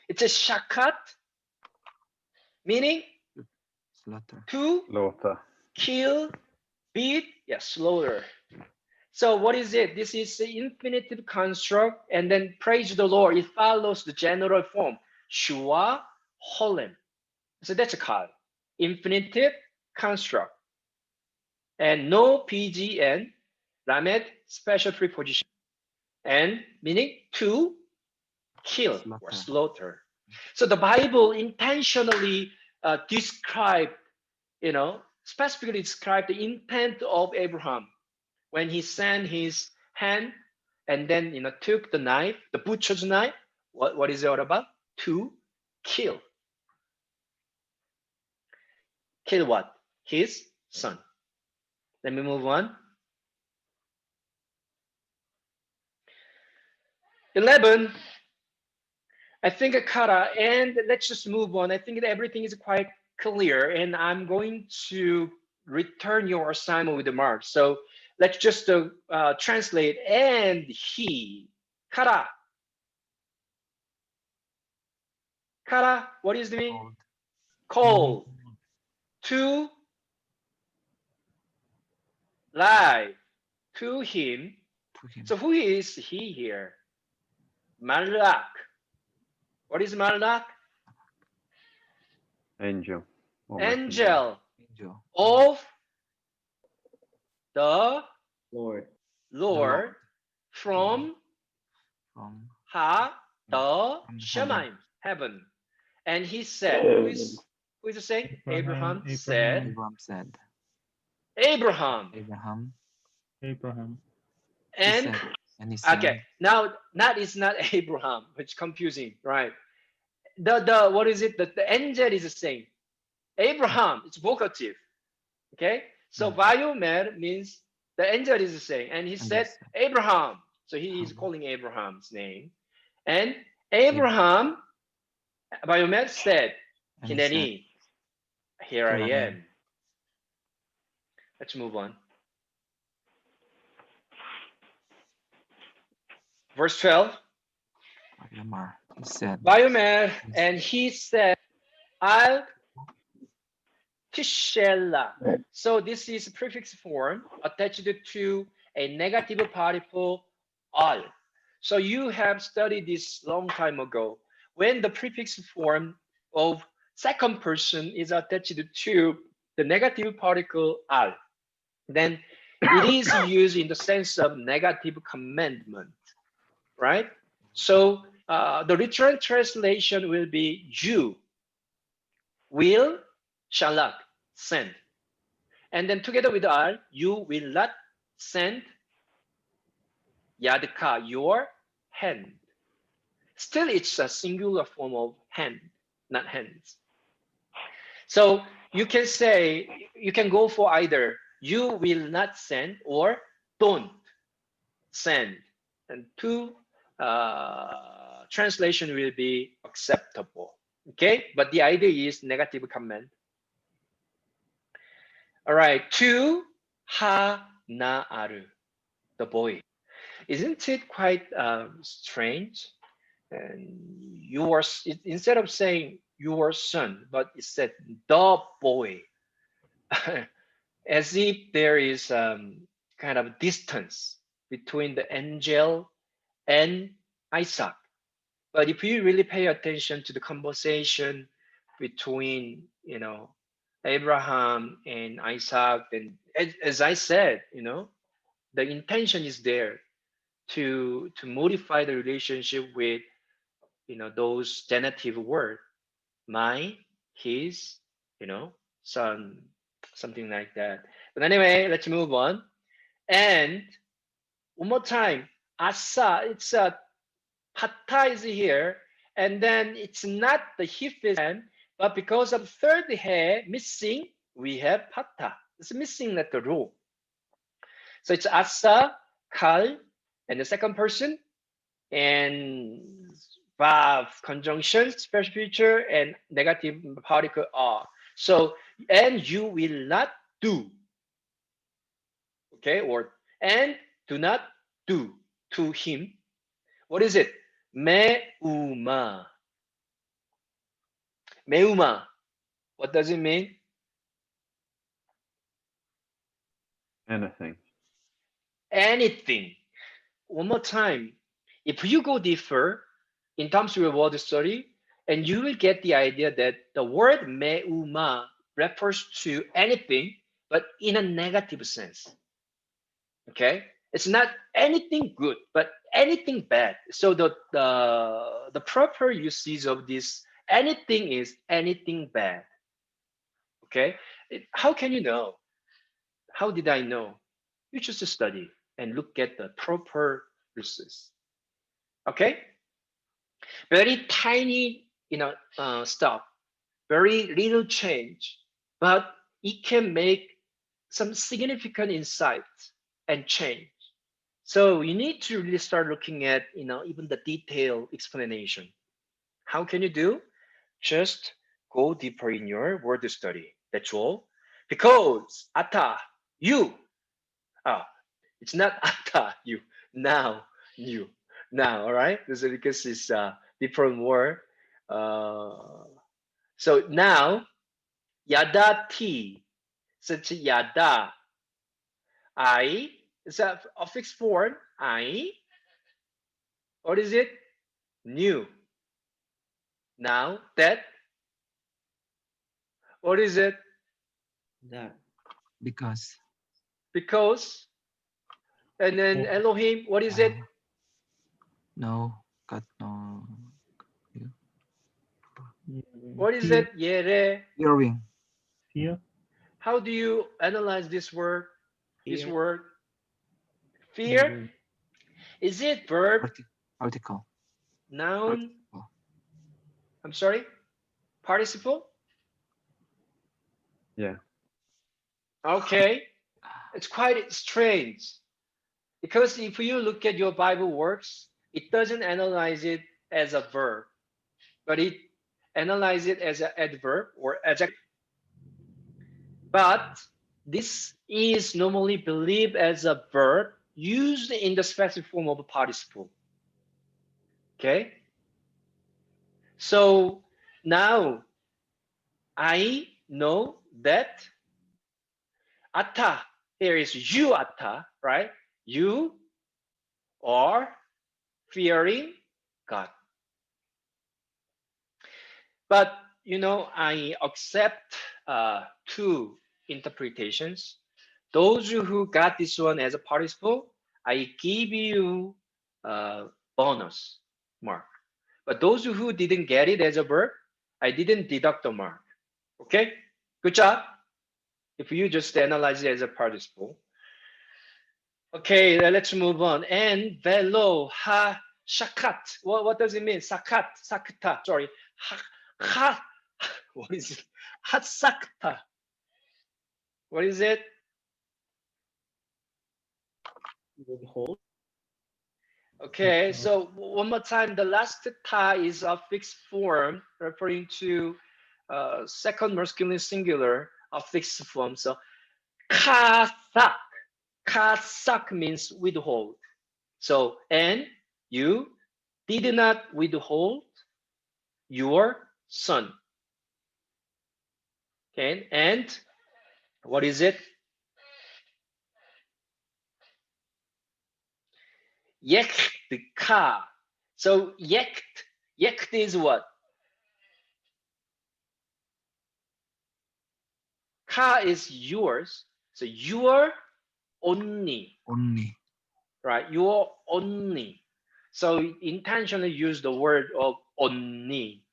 It's a shakat, meaning to Slaughter. kill, beat, slaughter. So what is it? This is the infinitive construct, and then praise the Lord. It follows the general form, shua holem. So that's a called infinitive construct, and no pgn, lamed special preposition, and meaning to kill or slaughter. So the Bible intentionally specifically described the intent of Abraham when he sent his hand and then took the knife, the butcher's knife. What is it all about? To kill. Kill what? His son. Let me move on. 11. I think Kara, and let's just move on. I think that everything is quite clear, and I'm going to return your assignment with the marks. So let's just translate. And he, Kara. Kara, what is the meaning? Called. To life. to him. to him. So who is he here? Malak. What is Malak? Angel. Or messenger. Angel Angel. of the Lord. Lord from From the from heaven. Shemaim, heaven. And he said, who is saying? Abraham said, Abraham said, Abraham. Abraham, Abraham. he And said, and he okay, said, now that is not Abraham, which is confusing, right? The what is it? The angel is saying Abraham, it's vocative. Okay, so biomer means the angel is saying, and he and he said said, Abraham. So he is calling Abraham's name. And Abraham, biomer said, and he said, Hineni, here here I I am. am. Let's move on. Verse 12. Bayamar, he said, Biomer, and he said, I'll Tishella. So this is prefix form attached to a negative particle al. So you have studied this long time ago. When the prefix form of second person is attached to the negative particle al, then it is used in the sense of negative commandment, right? So the literal translation will be you will shalak send. And then together with al, you will not send yadka, your hand. Still, it's a singular form of hand, not hands. So you can say, you can go for either you will not send or don't send. And two translation will be acceptable. Okay, but the idea is negative comment. All right, to ha na aru, the boy. Isn't it quite strange? And your instead of saying your son, but it said the boy, as if there is kind of distance between the angel and Isaac. But if you really pay attention to the conversation between, Abraham and Isaac, then as I said, the intention is there to modify the relationship with, those genitive word, my, his, son, something like that. But anyway, let's move on. And one more time, asa, it's a pata is here, and then it's not the hifis hand, but because of third hair missing, we have pata. It's missing letter ro. So it's asa, kal, and the second person, and verb conjunction, special feature, and negative particle are. So, and you will not do, okay, or and do not do to him. What is it? Meuma. Meuma. What does it mean? Anything. Anything. One more time. If you go deeper in terms of your word study, and you will get the idea that the word meuma refers to anything, but in a negative sense. Okay? It's not anything good, but anything bad. So the proper usage of this anything is anything bad. Okay? How can you know? How did I know? You just study and look at the proper uses. Okay? Very tiny, stuff, very little change, but it can make some significant insights and change. So you need to really start looking at, even the detailed explanation. How can you do? Just go deeper in your word study. That's all. Because ata, you. Ah, it's not ata, you. Now, you. Now, all right? This is because it's a different word. So now, yada ti. Such yada. I, It's a fixed form. I. What is it? New. Now that. What is it? That. Because. Because. And then Elohim. What is it? No. Got no. What is it? Yere. Hearing. Fear. How do you analyze this word? This Fear. word? Fear. Is it verb? Article. Noun? Participle. I'm sorry? Participle? Yeah. Okay. It's quite strange. Because if you look at your Bible works, it doesn't analyze it as a verb, but it analyzes it as an adverb or adjective. But this is normally believed as a verb used in the specific form of a participle. Okay? So now I know that atta, here is you atta, right? You are fearing God. But I accept two interpretations. Those who got this one as a participle, I give you bonus mark. But those who didn't get it as a verb, I didn't deduct the mark. Okay? Good job. If you just analyze it as a participle. Okay, let's move on. And velo ha shakat. What does it mean? Sakat, sakta. Sorry. Ha, what is it? Ha sakta. What is it? Withhold. Okay, so one more time. The last ta is a fixed form referring to second masculine singular, a fixed form. So kasak. Kasak means withhold. So, and you did not withhold your son. Okay, and what is it? Yektka. So yekt is what? Ka is yours. So your only, Only. right? Your only. So intentionally use the word of only,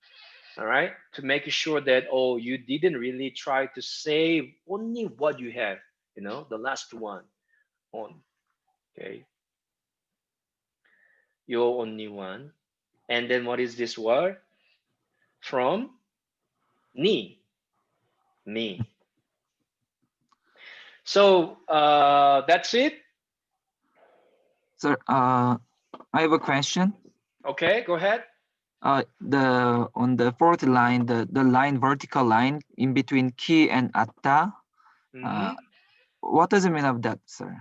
all right, to make sure that you didn't really try to save only what you have, the last one on. Okay, your only one. And then what is this word? From ni, me. So that's it. Sir, I have a question. Okay, go ahead. On the fourth line, the line, vertical line in between ki and atta. What does it mean of that, sir?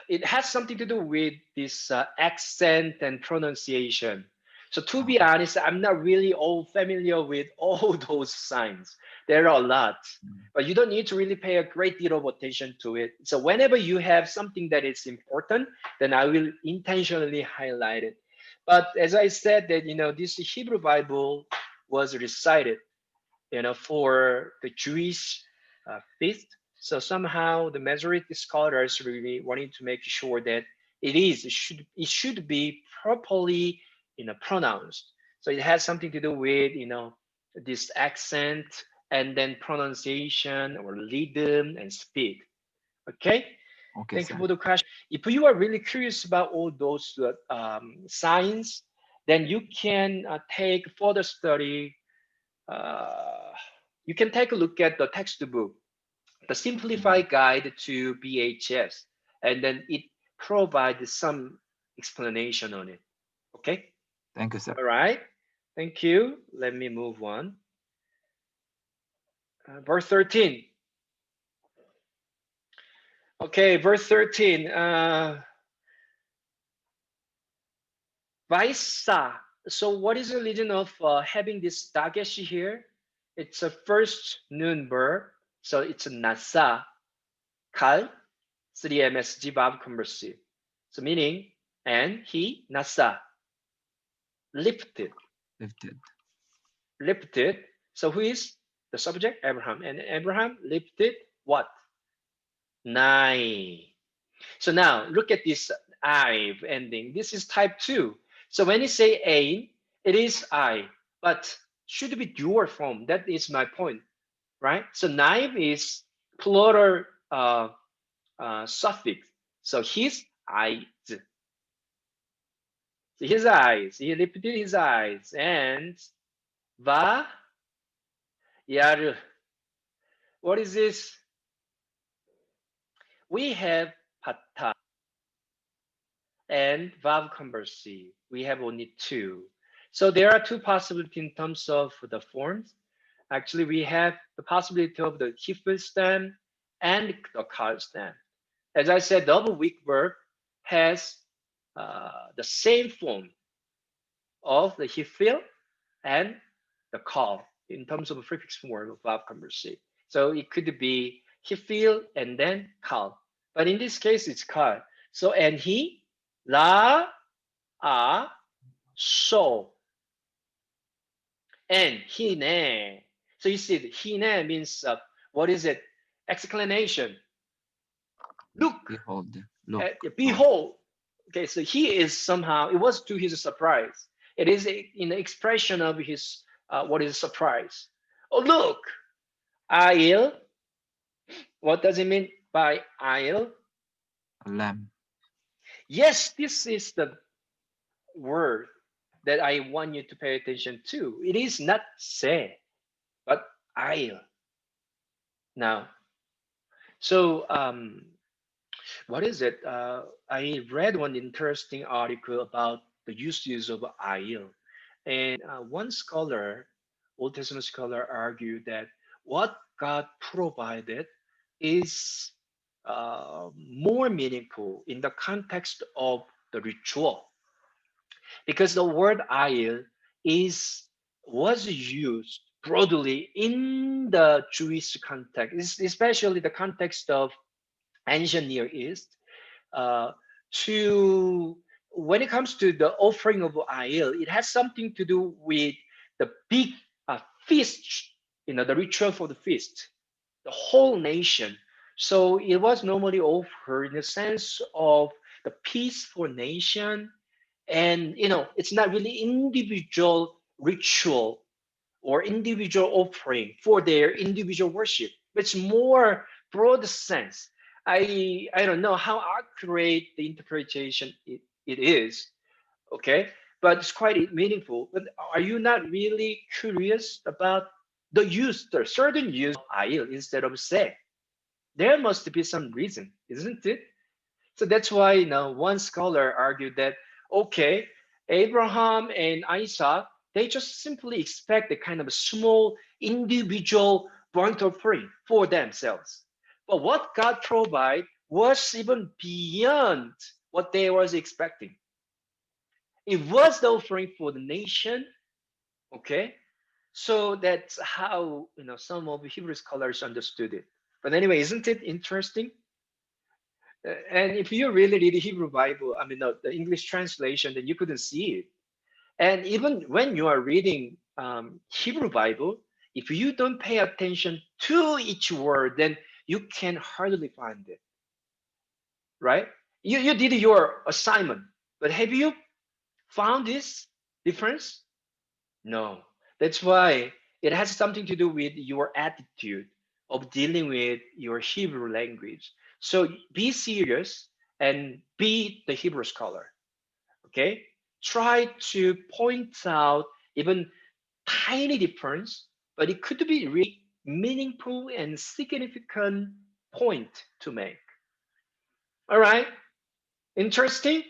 It has something to do with this accent and pronunciation. So to be honest, I'm not really all familiar with all those signs. There are a lot, but you don't need to really pay a great deal of attention to it. So whenever you have something that is important, then I will intentionally highlight it. But as I said that, this Hebrew Bible was recited, for the Jewish feast. So somehow the majority scholars really wanted to make sure that it should be properly pronounced. So it has something to do with this accent and then pronunciation or rhythm and speed. Okay. Okay, Thank sir. you for the question. If you are really curious about all those signs, then you can take further study. You can take a look at the textbook, the Simplified Guide to BHS, and then it provides some explanation on it. Okay? Thank you, sir. All right. Thank you. Let me move on. Verse 13. Okay, verse 13. Vaisa. So what is the reason of having this dagesh here? It's a first noon verb. So it's a nasa, kal, 3 MSG verb conversive. So meaning, and he nasa, lifted. Lifted. So who is the subject? Abraham. And Abraham lifted what? 9. So now look at this I ending. This is type 2. So when you say a, it is I, but should be dual form. That is my point, right? So 9 is plural suffix. So his eyes. So his eyes. He lifted his eyes. And va yaru. What is this? We have pata and verb conversive. We have only 2. So there are 2 possibilities in terms of the forms. Actually, we have the possibility of the Hebrew stem and the card stem. As I said, double weak verb has the same form of the Hebrew and the call in terms of a prefix form of verb conversive. So it could be Hebrew and then call. But in this case, it's call. So, and he, la, a, so, and hine. So you see, hine means what is it? Exclamation. Look. Behold. Look. Behold. Okay, so he is somehow. It was to his surprise. It is in the expression of his what is surprise. Oh look, I'll. What does it mean by I'll? Lamb. Yes, this is the word that I want you to pay attention to. It is not say, but I'll. Now, so what is it? I read one interesting article about the usage of I'll, and one scholar, Old Testament scholar, argued that what God provided is more meaningful in the context of the ritual, because the word "I'll" was used broadly in the Jewish context, especially the context of ancient Near East, uh, to when it comes to the offering of Ayil, it has something to do with the big feast, the ritual for the feast, the whole nation. So it was normally offered in the sense of the peaceful nation, and it's not really individual ritual or individual offering for their individual worship. It's more broad sense. I don't know how accurate the interpretation it is, okay? But it's quite meaningful. But are you not really curious about the certain use of ayil instead of se? There must be some reason, isn't it? So that's why one scholar argued that okay, Abraham and Isaac, they just simply expect a kind of a small individual burnt offering for themselves. But what God provided was even beyond what they was expecting. It was the offering for the nation. Okay, so that's how some of the Hebrew scholars understood it. But anyway, isn't it interesting? And if you really read the Hebrew Bible, I mean, the English translation, then you couldn't see it. And even when you are reading Hebrew Bible, if you don't pay attention to each word, then you can hardly find it, right? You did your assignment, but have you found this difference? No. That's why it has something to do with your attitude of dealing with your Hebrew language. So be serious and be the Hebrew scholar. Okay? Try to point out even tiny difference, but it could be really meaningful and significant point to make. All right? Interesting?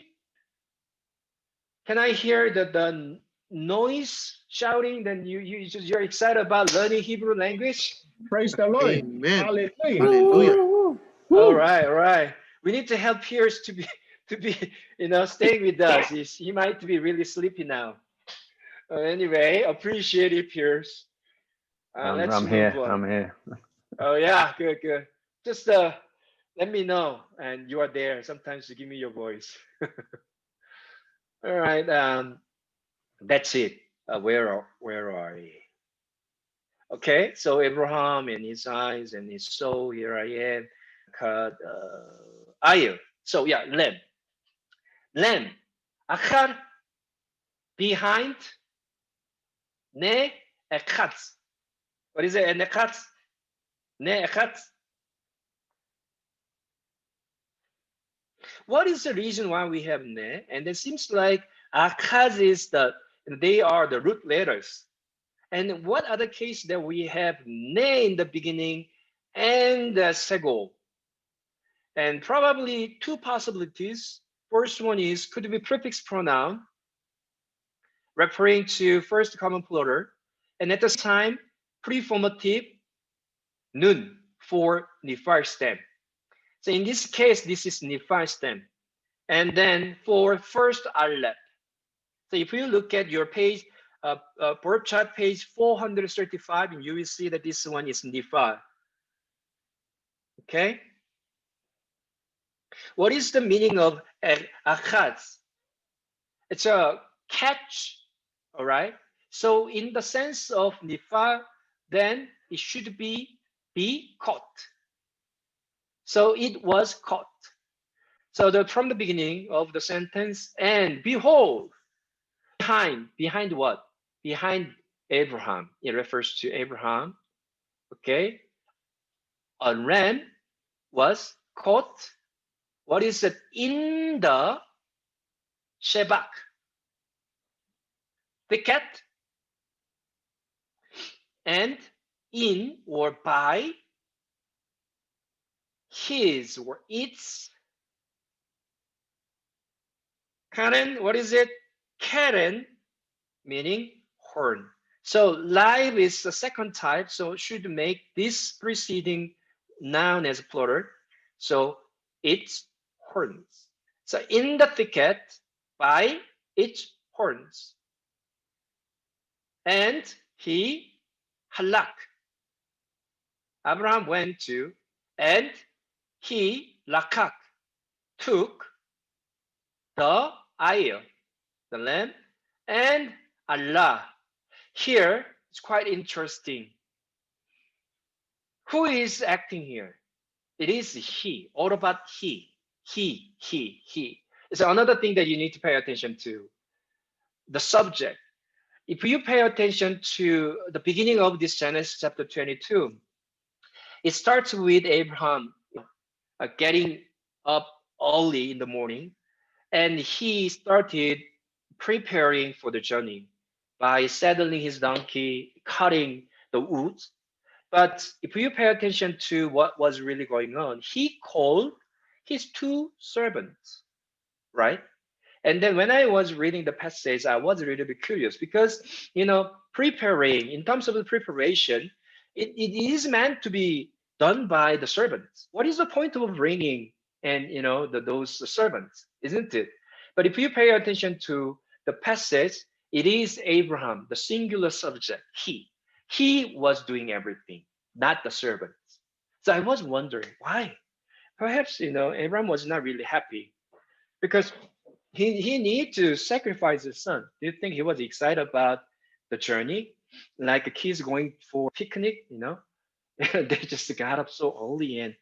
Can I hear the noise shouting? Then you're excited about learning Hebrew language? Praise the Lord. Amen. Hallelujah. Hallelujah. All right, all right. We need to help Pierce to be staying with us. He might be really sleepy now. Anyway, appreciate it, Pierce. Let's I'm move here. on. I'm here. Oh yeah, good, good. Just Let me know, and you are there. Sometimes you give me your voice. All right. That's it. Where are we? Okay. So Abraham and his eyes and his soul. Here I am. Cut. Ayah. So yeah, lamb. Lamb. Achar behind. Ne ekatz. What is it? Ekatz. Ne ekatz. What is the reason why we have ne? And it seems like akaz is they are the root letters. And what other case that we have ne in the beginning and sego? And probably two possibilities. First one is could be prefix pronoun referring to first common plural, and at the time preformative nun for nifar stem. So in this case, this is nifar stem. And then for first aleph. So if you look at your page, birth chart page 435, and you will see that this one is nifar. Okay. What is the meaning of achaz? It's a catch. All right. So in the sense of nifar, then it should be caught. So it was caught. So from the beginning of the sentence, and behold, behind what? Behind Abraham. It refers to Abraham. Okay. A ram was caught. What is it? In the shebak, thicket, and in or by his or its Karen. What is it? Karen, meaning horn. So live is the second type, so should make this preceding noun as plural. So its horns. So in the thicket by its horns. And he halak. Abraham went to, and he lakak took the ayah, the lamb, and Allah. Here it's quite interesting. Who is acting here? It is he, all about he. He. It's another thing that you need to pay attention to. The subject. If you pay attention to the beginning of this Genesis chapter 22, it starts with Abraham getting up early in the morning, and he started preparing for the journey by saddling his donkey, cutting the wood. But if you pay attention to what was really going on, he called his two servants, right? And then when I was reading the passage, I was really bit curious because, preparing, in terms of the preparation, it is meant to be done by the servants. What is the point of bringing and, those servants, isn't it? But if you pay attention to the passage, it is Abraham, the singular subject, he. He was doing everything, not the servants. So I was wondering why. Perhaps, Abraham was not really happy because he need to sacrifice his son. Do you think he was excited about the journey? Like the kids going for picnic, they just got up so early and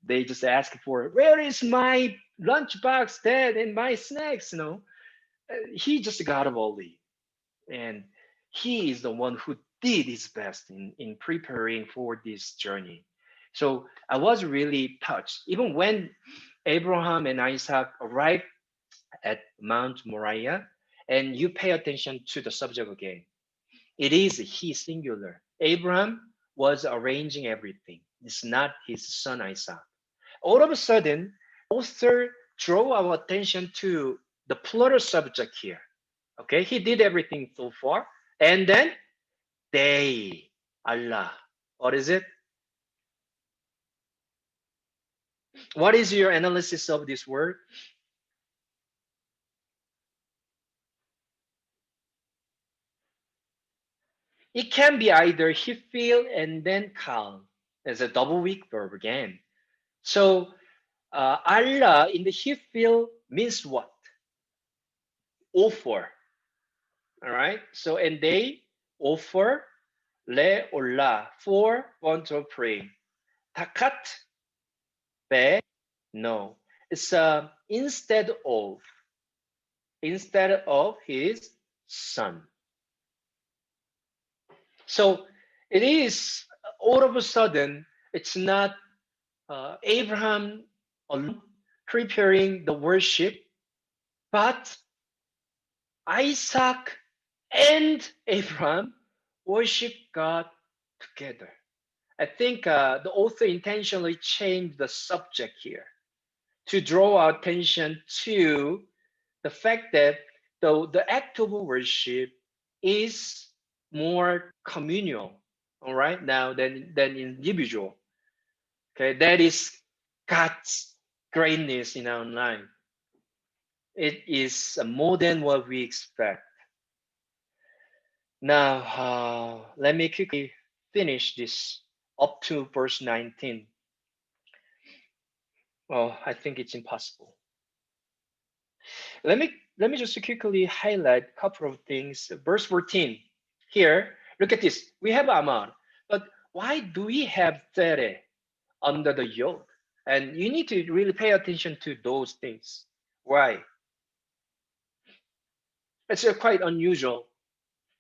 they just asked for, where is my lunchbox, Dad, and my snacks? He just got up early, and he is the one who did his best in preparing for this journey. So I was really touched. Even when Abraham and Isaac arrived at Mount Moriah, and you pay attention to the subject again. It is he singular. Abraham was arranging everything. It's not his son Isaac. All of a sudden, author draw our attention to the plural subject here. Okay, he did everything so far, and then they, Allah. What is it? What is your analysis of this word? It can be either he feel and then calm as a double weak verb again. So Allah in the Hebrew means what? Offer. All right. So, and they offer le olah for want of praying. Takat be no. It's instead of his son. So it is all of a sudden, it's not Abraham alone preparing the worship, but Isaac and Abraham worship God together. I think the author intentionally changed the subject here to draw our attention to the fact that the act of worship is more communal, all right, now than individual. Okay, that is God's greatness in our life. It is more than what we expect. Now, let me quickly finish this up to verse 19. Well, I think it's impossible. Let me just quickly highlight a couple of things. Verse 14. Here, look at this. We have Amar, but why do we have Tere under the yoke? And you need to really pay attention to those things. Why? It's quite unusual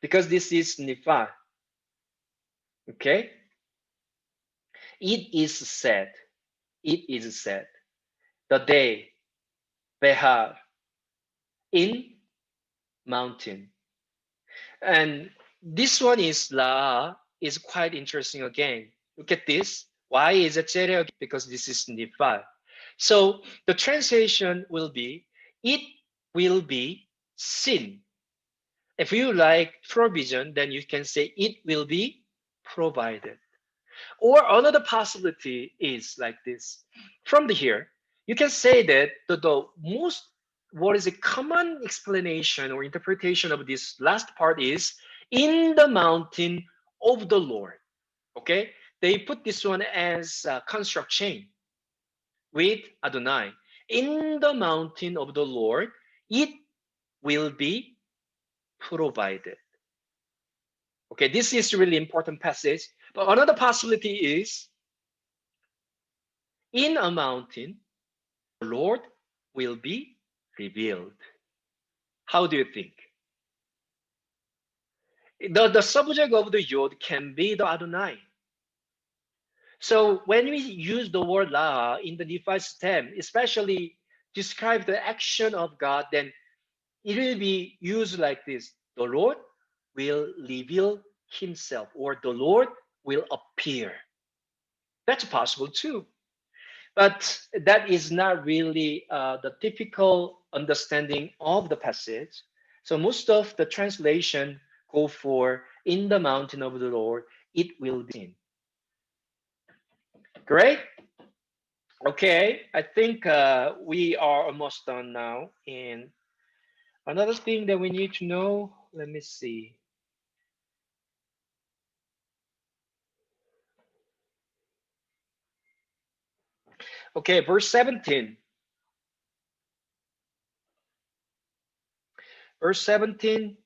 because this is Nifa. Okay? It is said, the day Behar in mountain. And this one is La is quite interesting again. Look at this. Why is it Tere? Because this is Nifa. So the translation will be, it will be seen. If you like provision, then you can say it will be provided. Or another possibility is like this. From the here, you can say that the most, what is a common explanation or interpretation of this last part is in the mountain of the Lord. Okay, they put this one as a construct chain with Adonai. In the mountain of the Lord, it will be provided. Okay, this is a really important passage. But another possibility is in a mountain, the Lord will be revealed. How do you think? The subject of the Yod can be the Adonai. So when we use the word La in the Nephi stem, especially describe the action of God, then it will be used like this. The Lord will reveal himself, or the Lord will appear. That's possible too. But that is not really the typical understanding of the passage. So most of the translation go for in the mountain of the Lord, it will be seen. Great. Okay, I think we are almost done now. And another thing that we need to know, let me see. Okay, verse 17. Verse 17,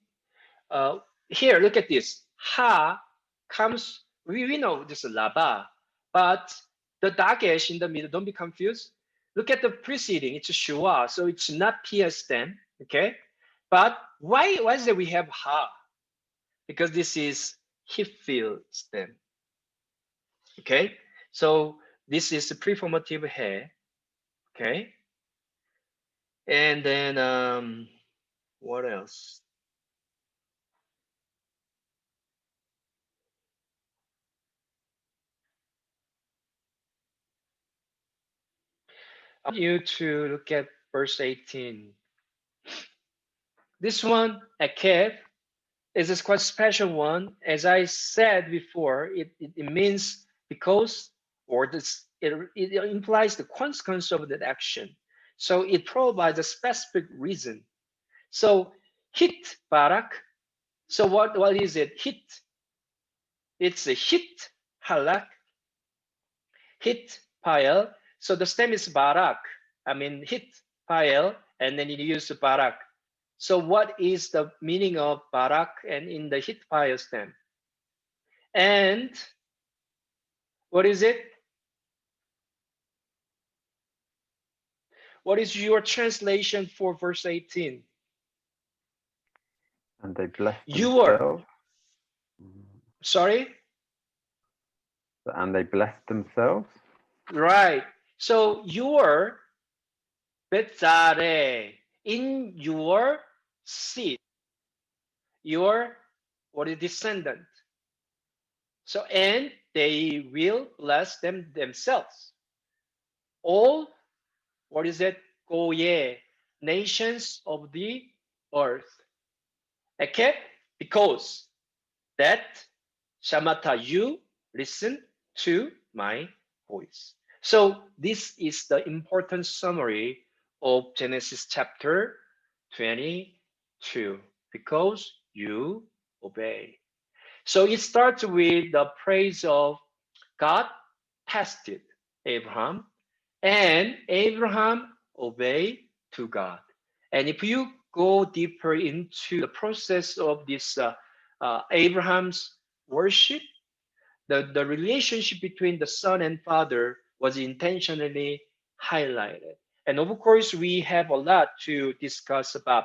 here, look at this. Ha comes, we know this is laba, but the dagesh in the middle, don't be confused. Look at the preceding, it's shua, so it's not pia stem, okay? But why is it we have ha? Because this is hifil stem, okay? So this is the preformative he, okay? And then, what else? I want you to look at verse 18. This one, Akev, is a quite special one. As I said before, it means because, or this, it implies the consequence of that action. So it provides a specific reason. So hit barak. So what is it? Hit. It's a hit halak, hit pile. So the stem is barak. I mean, hit pile, and then you use barak. So what is the meaning of barak and in the hit pile stem? And what is it? What is your translation for verse 18? And they blessed You are, themselves. sorry? And they blessed themselves. Right. So your betzare, in your seed, your what is descendant. So and they will bless themselves. All what is it? Goye, nations of the earth. Okay? Because that Shamata, you listen to my voice. So this is the important summary of Genesis chapter 22. Because you obey. So it starts with the praise of God tested Abraham, and Abraham obeyed to God. And if you go deeper into the process of this Abraham's worship, the relationship between the son and father was intentionally highlighted. And of course, we have a lot to discuss about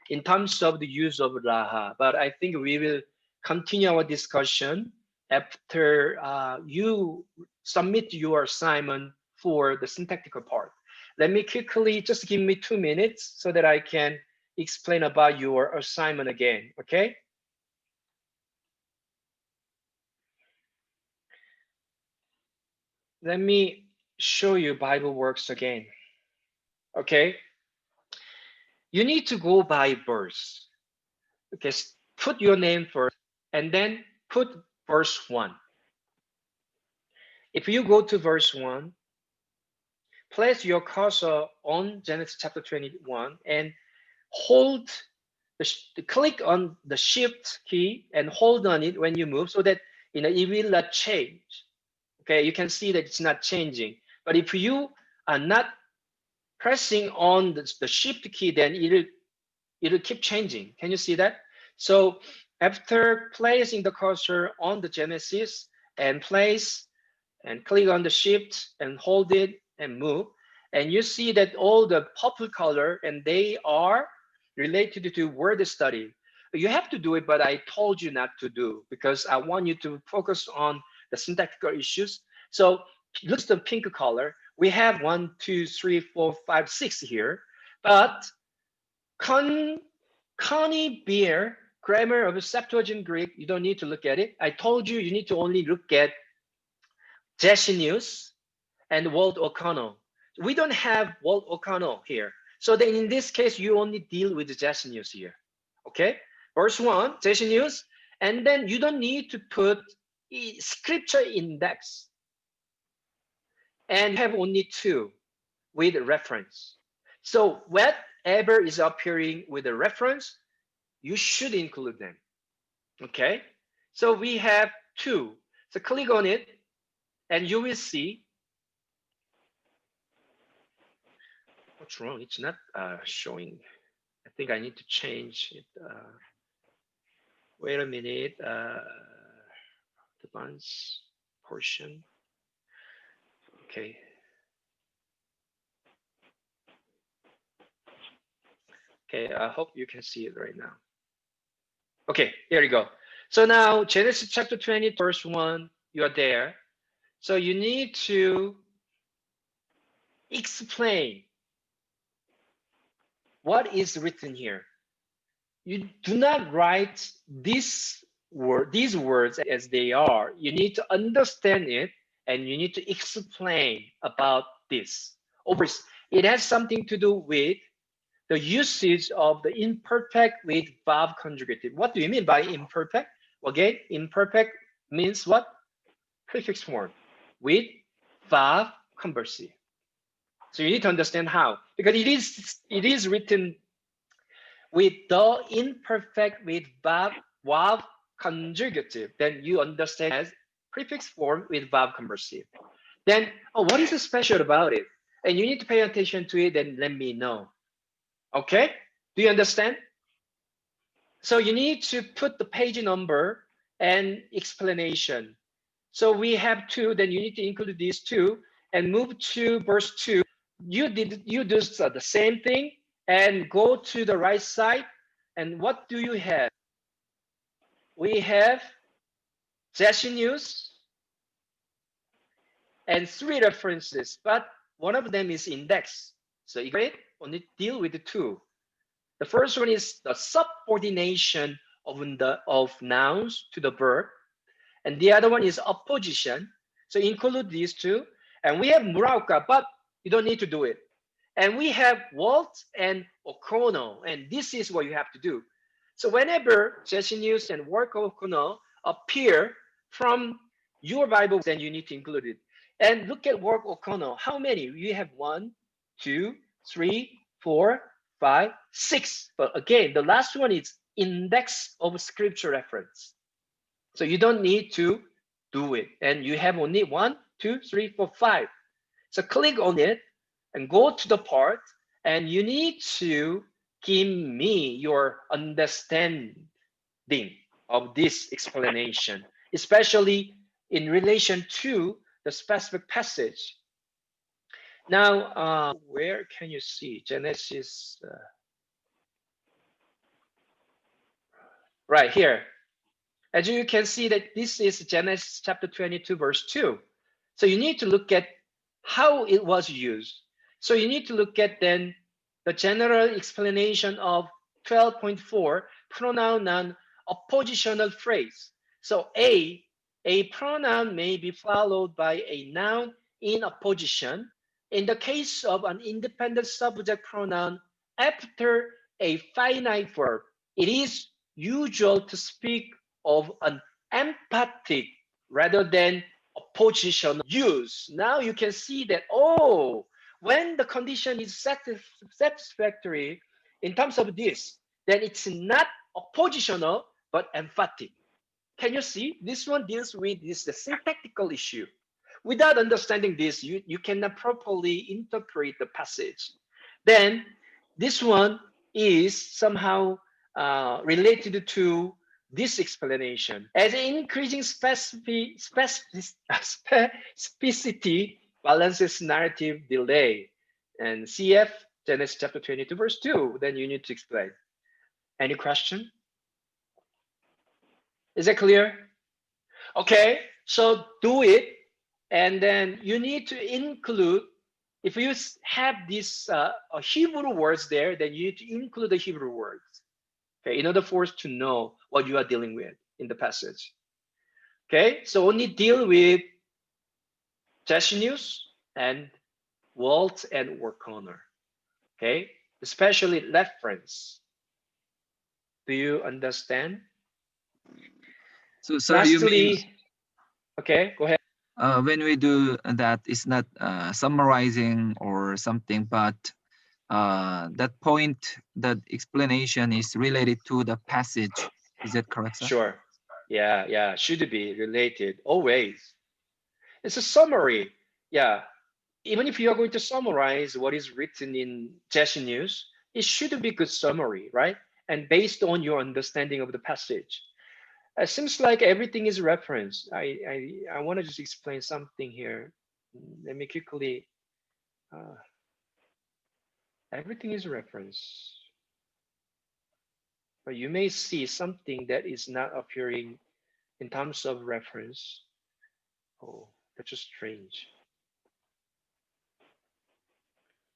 in terms of the use of raha, but I think we will continue our discussion after you submit your assignment for the syntactical part. Let me quickly, just give me 2 minutes so that I can explain about your assignment again, okay? Let me show you Bible works again, okay? You need to go by verse. Okay, put your name first and then put verse 1. If you go to verse 1, place your cursor on Genesis chapter 21 and hold click on the shift key and hold on it when you move so that it will not change. Okay, you can see that it's not changing. But if you are not pressing on the shift key, then it'll keep changing. Can you see that? So after placing the cursor on the Genesis and place and click on the shift and hold it and move, and you see that all the purple color and they are related to word study. You have to do it, but I told you not to do because I want you to focus on the syntactical issues. So look at the pink color. We have 1, 2, 3, 4, 5, 6 here, but Connie Beer, grammar of Septuagint Greek, you don't need to look at it. I told you need to only look at Jessenius and Walt O'Connell. We don't have Walt O'Connell here. So then in this case, you only deal with the Jessenius here. Okay? Verse 1, Jessenius, and then you don't need to put scripture index. And you have only 2 with reference. So whatever is appearing with a reference, you should include them. Okay? So we have 2. So click on it and you will see what's wrong. It's not showing. I think I need to change it. Wait a minute. Advanced portion. Okay. Okay, I hope you can see it right now. Okay, there you go. So now Genesis chapter 20, verse 1, you are there. So you need to explain what is written here. You do not write these words as they are. You need to understand it and you need to explain about this. It has something to do with the usage of the imperfect with verb conjugative. What do you mean by imperfect? Again, imperfect means what? Prefix form with verb conversive. So you need to understand how, because it is written with the imperfect with verb conjugative. Then you understand as prefix form with verb conversive. then, oh, what is special about it? And you need to pay attention to it and let me know. Okay? Do you understand? So you need to put the page number and explanation. So we have two, then you need to include these two and move to verse 2. You do the same thing and go to the right side. And what do you have? We have Jesse News and 3 references, but one of them is index. So you it only deal with the 2. The first one is the subordination of nouns to the verb, and the other one is opposition. So include these 2. And we have Muraoka, but you don't need to do it. And we have Walt and Okono, and this is what you have to do. So whenever News and work Okono appear from your Bible, then you need to include it. And look at work Okono. How many? You have 1, 2, 3, 4, 5, 6. But again, the last one is index of scripture reference. So you don't need to do it. And you have only 1, 2, 3, 4, 5. So click on it and go to the part, and you need to give me your understanding of this explanation, especially in relation to the specific passage. Now, where can you see Genesis? Right here. As you can see that this is Genesis chapter 22, verse 2. So you need to look at how it was used. So you need to look at then the general explanation of 12.4 pronoun and oppositional phrase. So a pronoun may be followed by a noun in opposition. In the case of an independent subject pronoun after a finite verb, it is usual to speak of an emphatic rather than oppositional use. Now you can see that, oh, when the condition is satisfactory in terms of this, then it's not oppositional but emphatic. Can you see? This one deals with this the syntactical issue. Without understanding this, you cannot properly interpret the passage. Then this one is somehow related to this explanation. As increasing specificity balances narrative delay. And CF, Genesis chapter 22, verse 2, then you need to explain. Any question? Is that clear? Okay, so do it. And then you need to include, if you have these Hebrew words there, then you need to include the Hebrew words. Okay, in order for us to know what you are dealing with in the passage. Okay, so only deal with Jessenius and Walt and O'Connor. Okay, especially reference. Do you understand? So, sir, you mean, okay, go ahead. When we do that, it's not summarizing or something, but that point, that explanation is related to the passage. Is that correct, sir? Sure. Yeah, should be related always. It's a summary. Yeah, even if you are going to summarize what is written in Jesse News, it should be good summary, right? And based on your understanding of the passage. It seems like everything is reference. I want to just explain something here. Let me quickly. Everything is reference. But you may see something that is not appearing in terms of reference. Oh, that's just strange.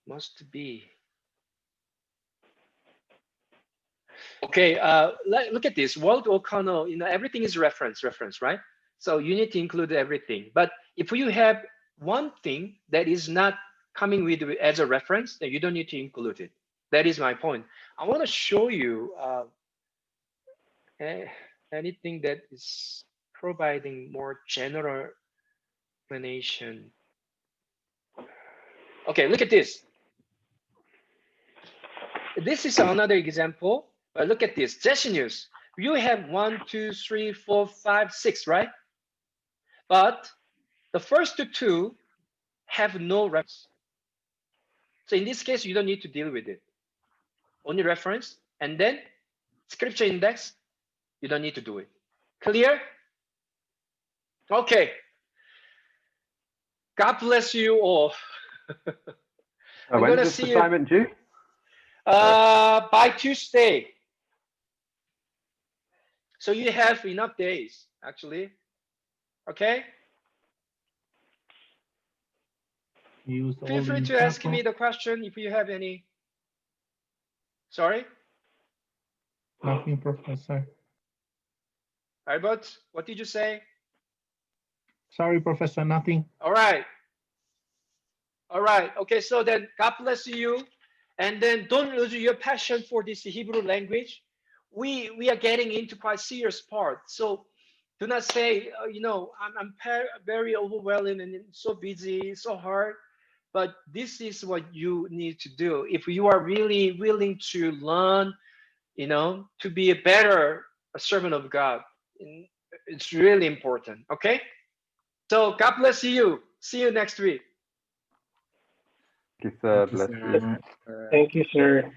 Must be. Okay, look at this. Walt O'Connell, everything is reference, right? So you need to include everything. But if you have one thing that is not coming with as a reference, then you don't need to include it. That is my point. I want to show you anything that is providing more general explanation. Okay, look at this. This is another example. But look at this. Jesse News. You have 1, 2, 3, 4, 5, 6, right? But the first two have no reference. So in this case, you don't need to deal with it. Only reference, and then scripture index, you don't need to do it. Clear? Okay. God bless you all. I'm When's gonna this see you assignment due? by Tuesday. So you have enough days, actually. Okay? Use Feel all free the to ask platform. me the question if you have any. Sorry? Nothing, Professor. Albert, what did you say? Sorry, Professor, nothing. All right. All right. Okay, so then God bless you. And then don't lose your passion for this Hebrew language. We are getting into quite serious part. So do not say, you know, I'm very overwhelmed and so busy, so hard. But this is what you need to do. If you are really willing to learn, you know, to be a better servant of God, it's really important. Okay? So God bless you. See you next week. Thank you, sir. Thank you, Bless you. sir. Thank you, sir.